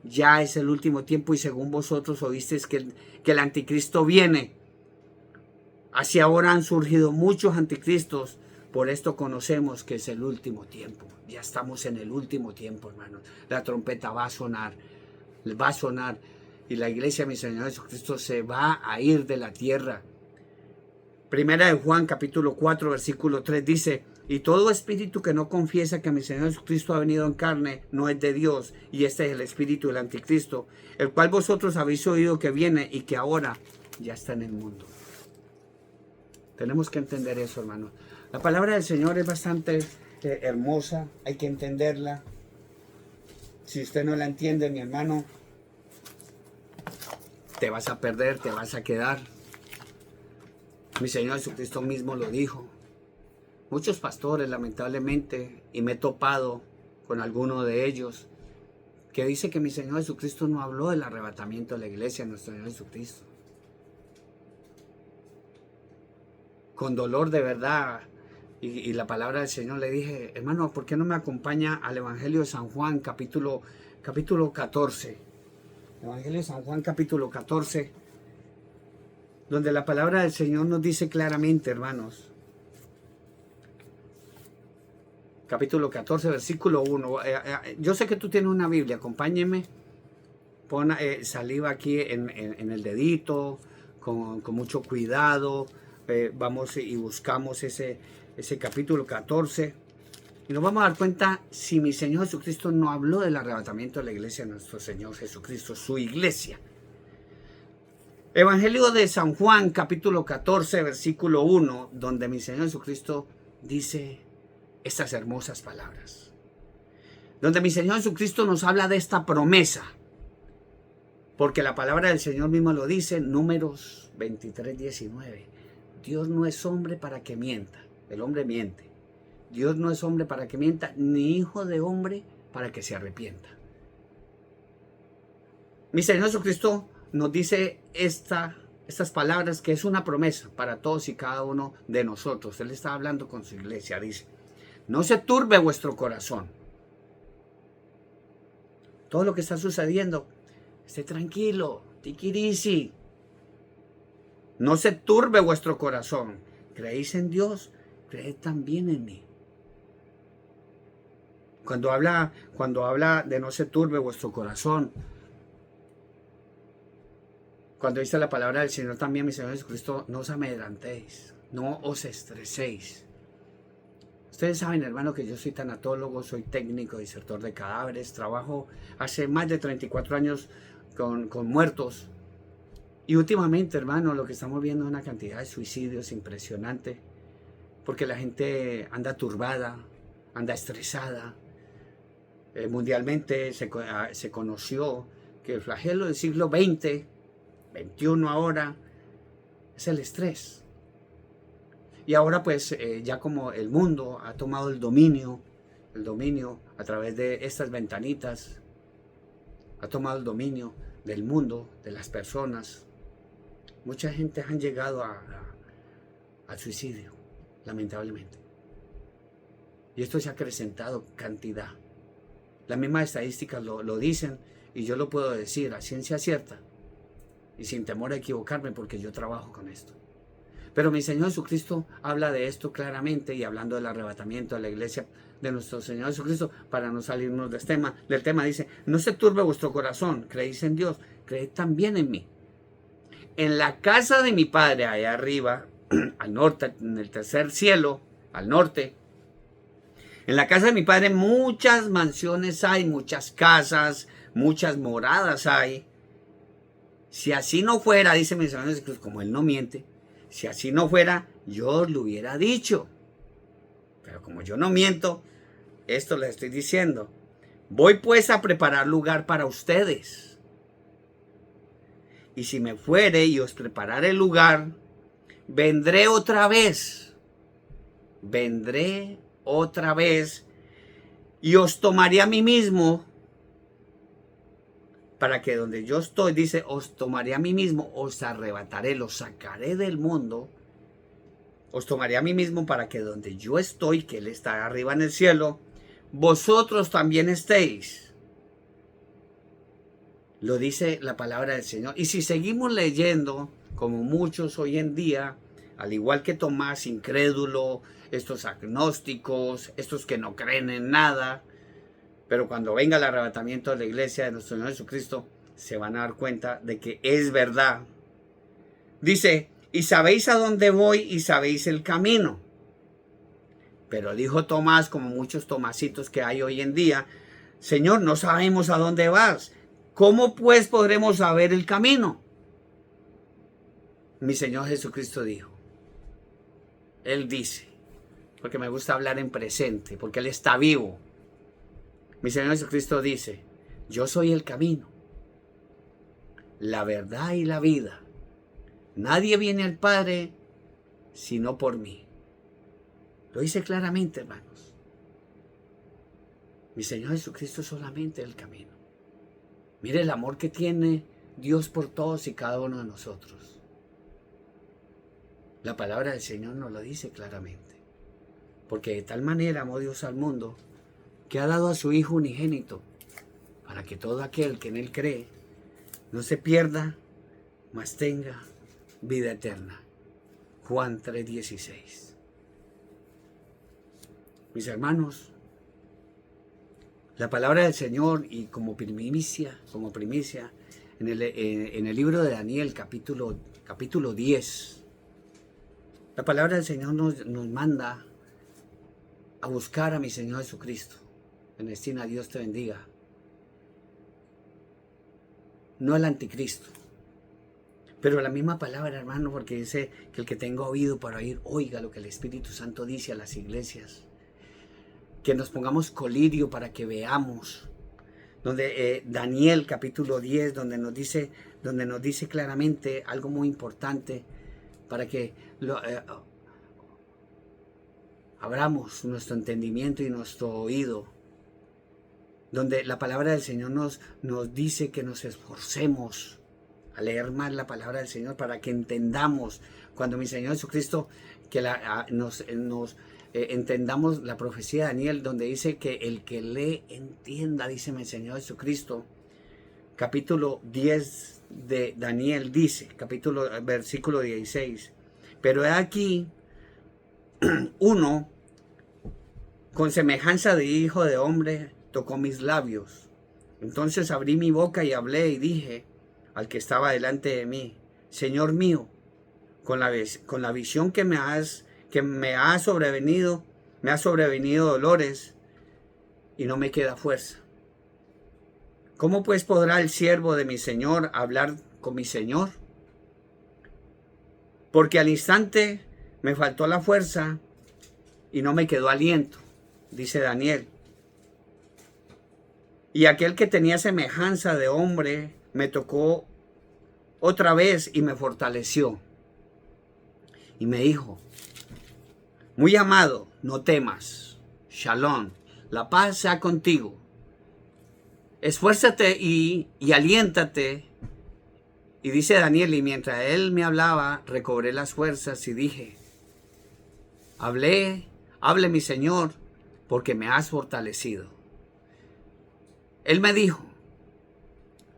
Ya es el último tiempo, y según vosotros oísteis que el anticristo viene. Así ahora han surgido muchos anticristos. Por esto conocemos que es el último tiempo. Ya estamos en el último tiempo, hermanos. La trompeta va a sonar. Va a sonar. Y la iglesia de mi Señor Jesucristo se va a ir de la tierra. Primera de Juan capítulo 4 versículo 3 dice: Y todo espíritu que no confiesa que mi Señor Jesucristo ha venido en carne no es de Dios. Y este es el espíritu del anticristo, el cual vosotros habéis oído que viene y que ahora ya está en el mundo. Tenemos que entender eso, hermano. La palabra del Señor es bastante hermosa. Hay que entenderla. Si usted no la entiende, mi hermano, te vas a perder, te vas a quedar. Mi Señor Jesucristo mismo lo dijo. Muchos pastores, lamentablemente, y me he topado con alguno de ellos, que dice que mi Señor Jesucristo no habló del arrebatamiento de la iglesia, nuestro Señor Jesucristo. Con dolor de verdad, y la palabra del Señor le dije, hermano, ¿por qué no me acompaña al Evangelio de San Juan, capítulo 14? Evangelio de San Juan, capítulo 14, donde la palabra del Señor nos dice claramente, hermanos. Capítulo 14, versículo 1. Yo sé que tú tienes una Biblia, acompáñeme. Pon saliva aquí en el dedito, con mucho cuidado. Vamos y buscamos ese capítulo 14. Y nos vamos a dar cuenta si mi Señor Jesucristo no habló del arrebatamiento de la iglesia de nuestro Señor Jesucristo, su iglesia. Evangelio de San Juan, capítulo 14, versículo 1, donde mi Señor Jesucristo dice estas hermosas palabras. Donde mi Señor Jesucristo nos habla de esta promesa. Porque la palabra del Señor mismo lo dice, Números 23, 19. Dios no es hombre para que mienta. El hombre miente. Dios no es hombre para que mienta, ni hijo de hombre para que se arrepienta. Mi Señor Jesucristo nos dice estas palabras, que es una promesa para todos y cada uno de nosotros. Él está hablando con su iglesia, dice: no se turbe vuestro corazón. Todo lo que está sucediendo, esté tranquilo, take it easy. No se turbe vuestro corazón. ¿Creéis en Dios? Creed también en mí. Cuando habla de no se turbe vuestro corazón, cuando dice la palabra del Señor también, mi Señor Jesucristo, no os amedrantéis, no os estreséis. Ustedes saben, hermano, que yo soy tanatólogo, soy técnico, disertor de cadáveres, trabajo hace más de 34 años con muertos. Y últimamente, hermano, lo que estamos viendo es una cantidad de suicidios impresionante, porque la gente anda turbada, anda estresada. Mundialmente se conoció que el flagelo del siglo XX, XXI ahora, es el estrés. Y ahora pues ya como el mundo ha tomado el dominio a través de estas ventanitas, ha tomado el dominio del mundo, de las personas. Mucha gente han llegado al suicidio, lamentablemente. Y esto se ha acrecentado cantidad. Las mismas estadísticas lo dicen, y yo lo puedo decir a ciencia cierta y sin temor a equivocarme, porque yo trabajo con esto. Pero mi Señor Jesucristo habla de esto claramente, y hablando del arrebatamiento de la iglesia de nuestro Señor Jesucristo, para no salirnos del tema, dice: no se turbe vuestro corazón, creéis en Dios, creed también en mí. En la casa de mi Padre, allá arriba, al norte, en el tercer cielo, al norte, en la casa de mi Padre muchas mansiones hay, muchas casas, muchas moradas hay. Si así no fuera, dice mi Señor Jesucristo, como Él no miente, si así no fuera, yo os lo hubiera dicho. Pero como yo no miento, esto les estoy diciendo. Voy pues a preparar lugar para ustedes. Y si me fuere y os prepararé el lugar, vendré otra vez. Vendré otra vez y os tomaré a mí mismo, para que donde yo estoy, dice, os tomaré a mí mismo, os arrebataré, los sacaré del mundo, os tomaré a mí mismo, para que donde yo estoy, que Él está arriba en el cielo, vosotros también estéis. Lo dice la palabra del Señor. Y si seguimos leyendo, como muchos hoy en día, al igual que Tomás, incrédulo, estos agnósticos, estos que no creen en nada, pero cuando venga el arrebatamiento de la iglesia de nuestro Señor Jesucristo, se van a dar cuenta de que es verdad. Dice: y sabéis a dónde voy y sabéis el camino. Pero dijo Tomás, como muchos Tomásitos que hay hoy en día, Señor, no sabemos a dónde vas. ¿Cómo pues podremos saber el camino? Mi Señor Jesucristo dijo, Él dice, porque me gusta hablar en presente, porque Él está vivo. Mi Señor Jesucristo dice, yo soy el camino, la verdad y la vida. Nadie viene al Padre sino por mí. Lo dice claramente, hermanos. Mi Señor Jesucristo es solamente el camino. Mire el amor que tiene Dios por todos y cada uno de nosotros. La palabra del Señor nos lo dice claramente. Porque de tal manera amó Dios al mundo que ha dado a su Hijo unigénito para que todo aquel que en Él cree no se pierda, mas tenga vida eterna. Juan 3:16. Mis hermanos, la palabra del Señor y como primicia en el libro de Daniel capítulo 10, la palabra del Señor nos manda a buscar a mi Señor Jesucristo. Ernestina, Dios te bendiga. No al anticristo. Pero la misma palabra, hermano, porque dice que el que tenga oído para oír, oiga lo que el Espíritu Santo dice a las iglesias. Que nos pongamos colirio para que veamos. Donde Daniel capítulo 10, donde nos dice claramente algo muy importante para que abramos nuestro entendimiento y nuestro oído. Donde la palabra del Señor nos dice que nos esforcemos a leer más la palabra del Señor para que entendamos, cuando mi Señor Jesucristo, que entendamos la profecía de Daniel, donde dice que el que lee entienda, dice mi Señor Jesucristo. Capítulo 10 de Daniel dice, versículo 16, pero he aquí uno con semejanza de hijo de hombre tocó mis labios. Entonces abrí mi boca y hablé y dije al que estaba delante de mí, Señor mío, con la visión que me ha sobrevenido dolores y no me queda fuerza. ¿Cómo pues podrá el siervo de mi Señor hablar con mi Señor? Porque al instante me faltó la fuerza y no me quedó aliento, dice Daniel. Y aquel que tenía semejanza de hombre me tocó otra vez y me fortaleció. Y me dijo, muy amado, no temas, Shalom, la paz sea contigo. Esfuérzate y aliéntate. Y dice Daniel, y mientras él me hablaba, recobré las fuerzas y dije, hable mi Señor, porque me has fortalecido. Él me dijo,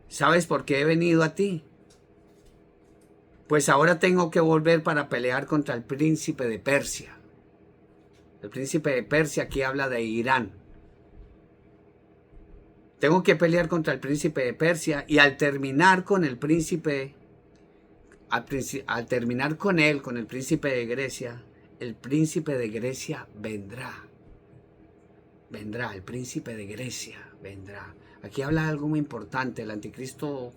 ¿sabes por qué he venido a ti? Pues ahora tengo que volver para pelear contra el príncipe de Persia. El príncipe de Persia aquí habla de Irán. Tengo que pelear contra el príncipe de Persia y al terminar con el príncipe de Grecia, el príncipe de Grecia vendrá. Vendrá, el príncipe de Grecia vendrá. Aquí habla algo muy importante. El anticristo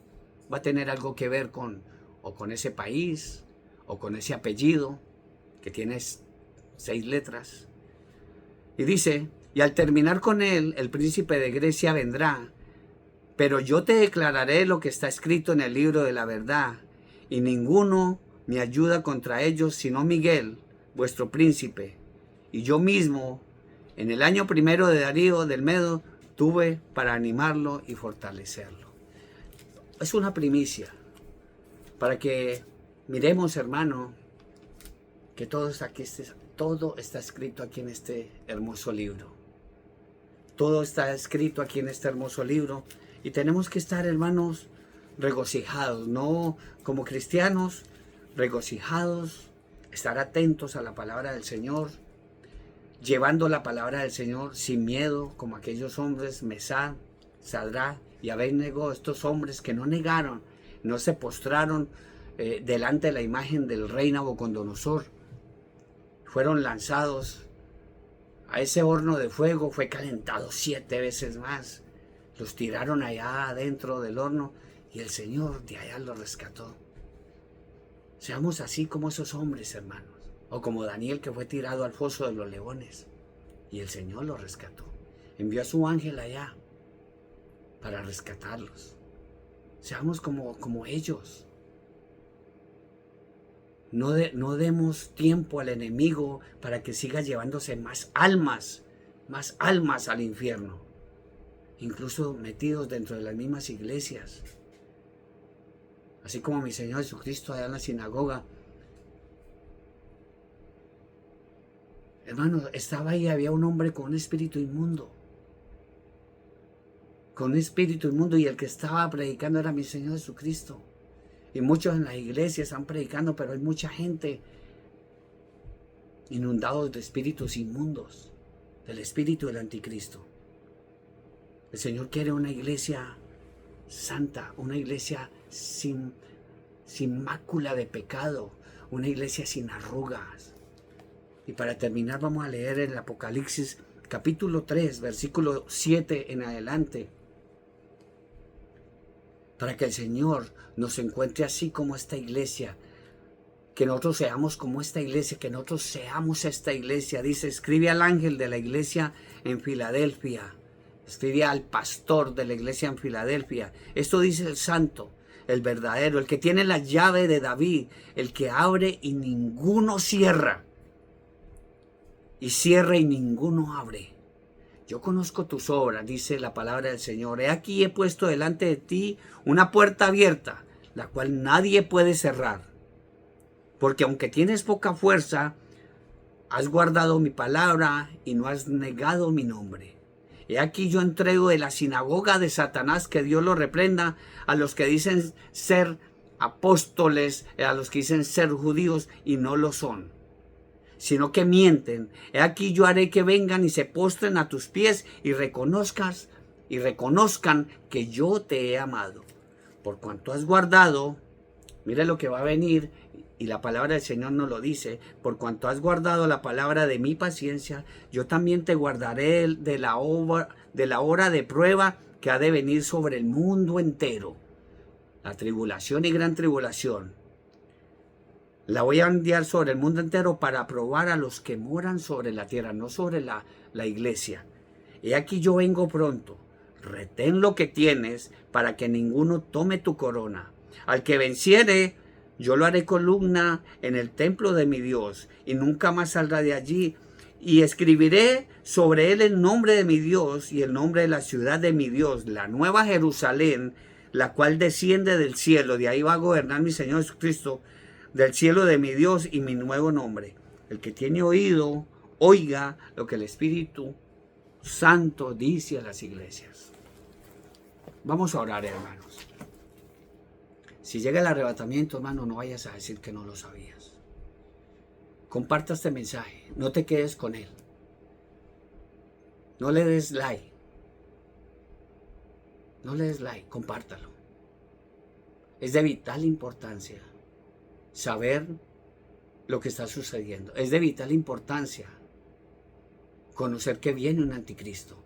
va a tener algo que ver con ese país o con ese apellido que tiene 6 letras. Y dice, y al terminar con él, el príncipe de Grecia vendrá, pero yo te declararé lo que está escrito en el libro de la verdad, y ninguno me ayuda contra ellos sino Miguel, vuestro príncipe, y yo mismo, en el año primero de Darío del Medo, tuve para animarlo y fortalecerlo. Es una primicia para que miremos, hermano, que todo está escrito aquí en este hermoso libro. Todo está escrito aquí en este hermoso libro y tenemos que estar, hermanos, regocijados, no como cristianos, regocijados, estar atentos a la palabra del Señor, llevando la palabra del Señor sin miedo, como aquellos hombres, Mesán, Sadrá y Abednego, estos hombres que no negaron, no se postraron delante de la imagen del rey Nabucodonosor, fueron lanzados a ese horno de fuego fue calentado 7 veces más. Los tiraron allá adentro del horno y el Señor de allá los rescató. Seamos así como esos hombres, hermanos. O como Daniel, que fue tirado al foso de los leones y el Señor los rescató. Envió a su ángel allá para rescatarlos. Seamos como ellos. No demos tiempo al enemigo para que siga llevándose más almas al infierno. Incluso metidos dentro de las mismas iglesias. Así como mi Señor Jesucristo allá en la sinagoga. Hermano, estaba ahí, había un hombre con un espíritu inmundo. Con un espíritu inmundo, y el que estaba predicando era mi Señor Jesucristo. Y muchos en las iglesias están predicando, pero hay mucha gente inundados de espíritus inmundos, del espíritu del anticristo. El Señor quiere una iglesia santa, una iglesia sin mácula de pecado, una iglesia sin arrugas. Y para terminar vamos a leer el Apocalipsis capítulo 3, versículo 7 en adelante. Para que el Señor nos encuentre así como esta iglesia. Que nosotros seamos como esta iglesia, que nosotros seamos esta iglesia. Dice, escribe al ángel de la iglesia en Filadelfia. Escribe al pastor de la iglesia en Filadelfia. Esto dice el santo, el verdadero, el que tiene la llave de David, el que abre y ninguno cierra. Y cierra y ninguno abre. Yo conozco tus obras, dice la palabra del Señor. He aquí he puesto delante de ti una puerta abierta, la cual nadie puede cerrar. Porque aunque tienes poca fuerza, has guardado mi palabra y no has negado mi nombre. He aquí yo entrego de la sinagoga de Satanás, que Dios lo reprenda, a los que dicen ser apóstoles, a los que dicen ser judíos y no lo son, sino que mienten. He aquí yo haré que vengan y se postren a tus pies y reconozcan que yo te he amado. Por cuanto has guardado, mire lo que va a venir, y la palabra del Señor nos lo dice, por cuanto has guardado la palabra de mi paciencia, yo también te guardaré de la hora de prueba que ha de venir sobre el mundo entero. La tribulación y gran tribulación. La voy a enviar sobre el mundo entero para probar a los que moran sobre la tierra, no sobre la iglesia. He aquí yo vengo pronto. Retén lo que tienes para que ninguno tome tu corona. Al que venciere, yo lo haré columna en el templo de mi Dios y nunca más saldrá de allí. Y escribiré sobre él el nombre de mi Dios y el nombre de la ciudad de mi Dios, la nueva Jerusalén, la cual desciende del cielo. De ahí va a gobernar mi Señor Jesucristo, del cielo de mi Dios, y mi nuevo nombre. El que tiene oído, oiga lo que el Espíritu Santo dice a las iglesias. Vamos a orar, hermanos. Si llega el arrebatamiento, hermano, no vayas a decir que no lo sabías. Comparta este mensaje, no te quedes con él. No le des like. No le des like, compártalo. Es de vital importancia saber lo que está sucediendo. Es de vital importancia conocer que viene un anticristo.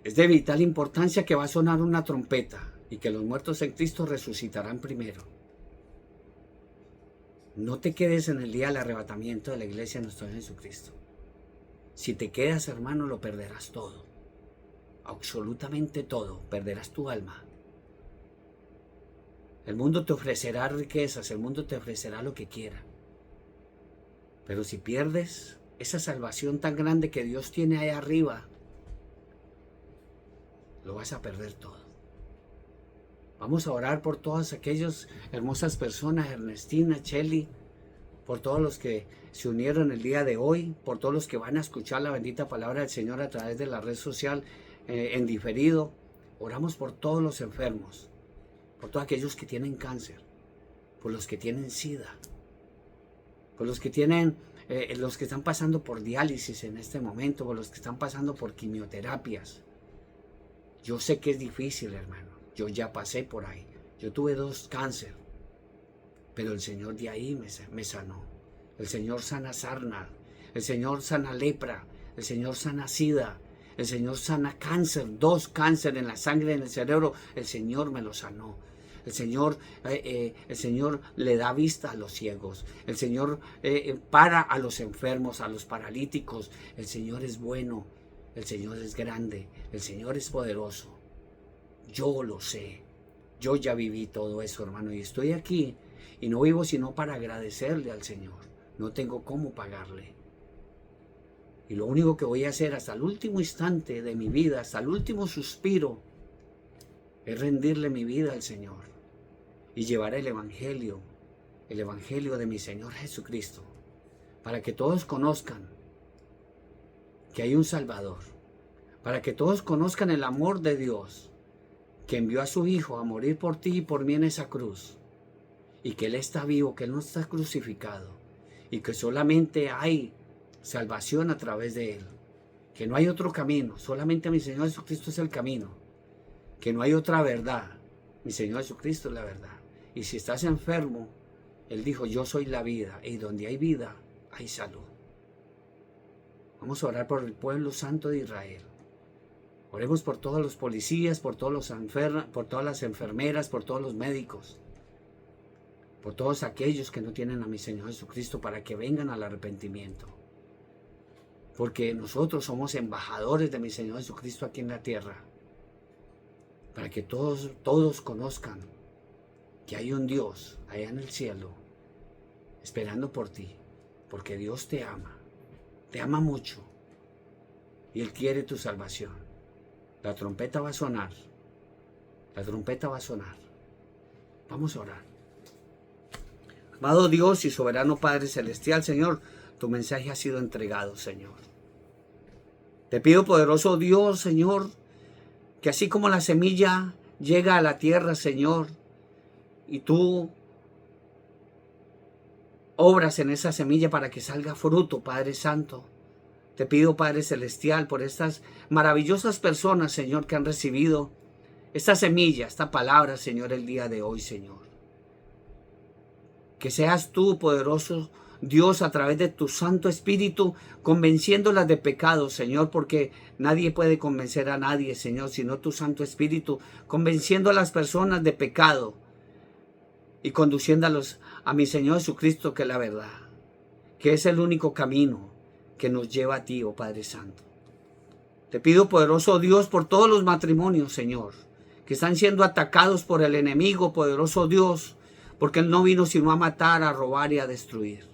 Es de vital importancia que va a sonar una trompeta y que los muertos en Cristo resucitarán primero. No te quedes en el día del arrebatamiento de la iglesia de nuestro Señor Jesucristo. Si te quedas, hermano, lo perderás todo. Absolutamente todo. Perderás tu alma. El mundo te ofrecerá riquezas, el mundo te ofrecerá lo que quiera. Pero si pierdes esa salvación tan grande que Dios tiene ahí arriba, lo vas a perder todo. Vamos a orar por todas aquellas hermosas personas, Ernestina, Chely, por todos los que se unieron el día de hoy, por todos los que van a escuchar la bendita palabra del Señor a través de la red social en diferido. Oramos por todos los enfermos, por todos aquellos que tienen cáncer, por los que tienen SIDA, por los que están pasando por diálisis en este momento, por los que están pasando por quimioterapias. Yo sé que es difícil, hermano. Yo ya pasé por ahí. Yo tuve 2 cáncer, pero el Señor de ahí me sanó. El Señor sana sarna. El Señor sana lepra, el Señor sana sida, el Señor sana cáncer, 2 cánceres en la sangre, en el cerebro, el Señor me lo sanó. El Señor le da vista a los ciegos. El Señor para a los enfermos, a los paralíticos. El Señor es bueno, el Señor es grande, el Señor es poderoso. Yo lo sé, yo ya viví todo eso, hermano, y estoy aquí y no vivo sino para agradecerle al Señor. No tengo cómo pagarle. Y lo único que voy a hacer hasta el último instante de mi vida, hasta el último suspiro, es rendirle mi vida al Señor y llevar el Evangelio de mi Señor Jesucristo, para que todos conozcan que hay un Salvador, para que todos conozcan el amor de Dios, que envió a su Hijo a morir por ti y por mí en esa cruz, y que Él está vivo, que Él no está crucificado, y que solamente hay salvación a través de Él, que no hay otro camino, solamente mi Señor Jesucristo es el camino, que no hay otra verdad, mi Señor Jesucristo es la verdad. Y si estás enfermo, Él dijo, yo soy la vida, y donde hay vida, hay salud. Vamos a orar por el pueblo santo de Israel. Oremos por todos los policías, por todas las enfermeras, por todos los médicos, por todos aquellos que no tienen a mi Señor Jesucristo, para que vengan al arrepentimiento. Porque nosotros somos embajadores de mi Señor Jesucristo aquí en la tierra, para que todos conozcan que hay un Dios allá en el cielo esperando por ti, porque Dios te ama mucho, y Él quiere tu salvación. La trompeta va a sonar, Vamos a orar. Amado Dios y soberano Padre Celestial, Señor, tu mensaje ha sido entregado, Señor. Te pido, poderoso Dios, Señor, que así como la semilla llega a la tierra, Señor, y tú obras en esa semilla para que salga fruto, Padre Santo. Te pido, Padre Celestial, por estas maravillosas personas, Señor, que han recibido esta semilla, esta palabra, Señor, el día de hoy, Señor. Que seas tú, poderoso Dios, a través de tu Santo Espíritu, convenciéndolas de pecado, Señor, porque nadie puede convencer a nadie, Señor, sino tu Santo Espíritu, convenciendo a las personas de pecado y conduciéndolos a mi Señor Jesucristo, que es la verdad, que es el único camino que nos lleva a ti, oh Padre Santo. Te pido, poderoso Dios, por todos los matrimonios, Señor, que están siendo atacados por el enemigo, poderoso Dios, porque Él no vino sino a matar, a robar y a destruir.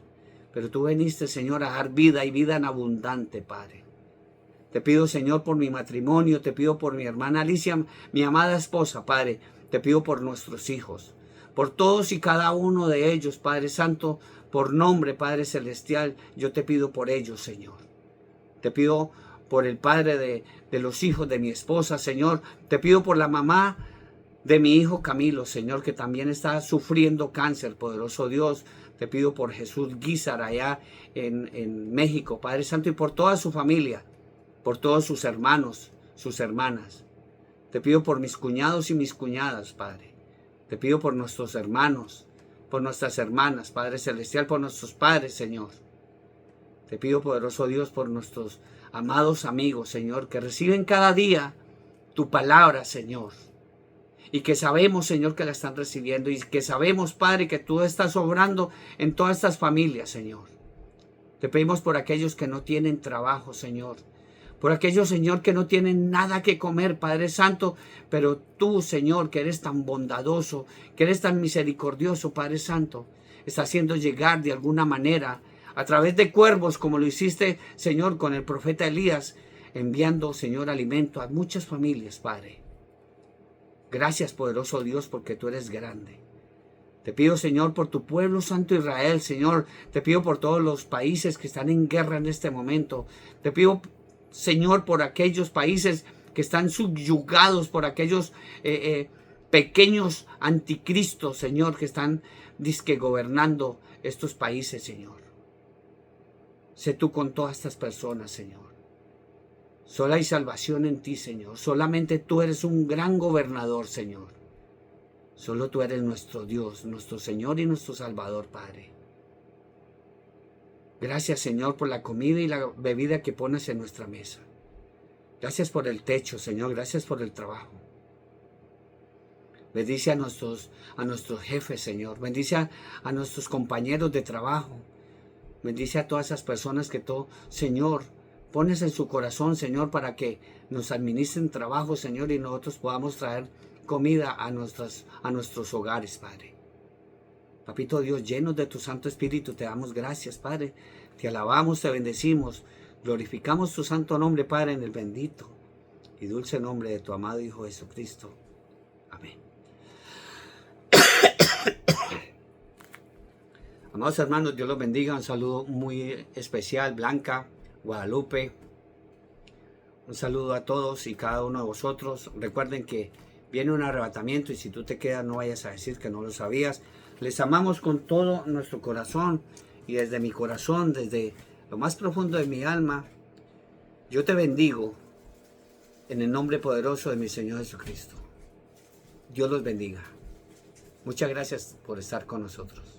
Pero tú viniste, Señor, a dar vida y vida en abundante, Padre. Te pido, Señor, por mi matrimonio, te pido por mi hermana Alicia, mi amada esposa, Padre. Te pido por nuestros hijos, por todos y cada uno de ellos, Padre Santo, por nombre, Padre Celestial, yo te pido por ellos, Señor. Te pido por el padre de los hijos de mi esposa, Señor. Te pido por la mamá de mi hijo Camilo, Señor, que también está sufriendo cáncer, poderoso Dios. Te pido por Jesús Guizar allá en México, Padre Santo, y por toda su familia, por todos sus hermanos, sus hermanas. Te pido por mis cuñados y mis cuñadas, Padre. Te pido por nuestros hermanos, por nuestras hermanas, Padre Celestial, por nuestros padres, Señor. Te pido, poderoso Dios, por nuestros amados amigos, Señor, que reciben cada día tu palabra, Señor. Y que sabemos, Señor, que la están recibiendo. Y que sabemos, Padre, que tú estás obrando en todas estas familias, Señor. Te pedimos por aquellos que no tienen trabajo, Señor. Por aquellos, Señor, que no tienen nada que comer, Padre Santo. Pero tú, Señor, que eres tan bondadoso, que eres tan misericordioso, Padre Santo, estás haciendo llegar de alguna manera, a través de cuervos, como lo hiciste, Señor, con el profeta Elías, enviando, Señor, alimento a muchas familias, Padre. Gracias, poderoso Dios, porque tú eres grande. Te pido, Señor, por tu pueblo santo Israel, Señor. Te pido por todos los países que están en guerra en este momento. Te pido, Señor, por aquellos países que están subyugados por aquellos pequeños anticristos, Señor, que están dizque gobernando estos países, Señor. Sé tú con todas estas personas, Señor. Solo hay salvación en ti, Señor. Solamente tú eres un gran gobernador, Señor. Solo tú eres nuestro Dios, nuestro Señor y nuestro Salvador, Padre. Gracias, Señor, por la comida y la bebida que pones en nuestra mesa. Gracias por el techo, Señor. Gracias por el trabajo. Bendice a nuestros jefes, Señor. Bendice a nuestros compañeros de trabajo. Bendice a todas esas personas que tú, Señor, pones en su corazón, Señor, para que nos administren trabajo, Señor, y nosotros podamos traer comida a nuestros hogares, Padre. Papito Dios, llenos de tu Santo Espíritu, te damos gracias, Padre. Te alabamos, te bendecimos, glorificamos tu santo nombre, Padre, en el bendito y dulce nombre de tu amado Hijo Jesucristo. Amén. Amados hermanos, Dios los bendiga. Un saludo muy especial, Blanca, Guadalupe. Un saludo a todos y cada uno de vosotros. Recuerden que viene un arrebatamiento y si tú te quedas no vayas a decir que no lo sabías. Les amamos con todo nuestro corazón y desde mi corazón, desde lo más profundo de mi alma, yo te bendigo en el nombre poderoso de mi Señor Jesucristo. Dios los bendiga. Muchas gracias por estar con nosotros.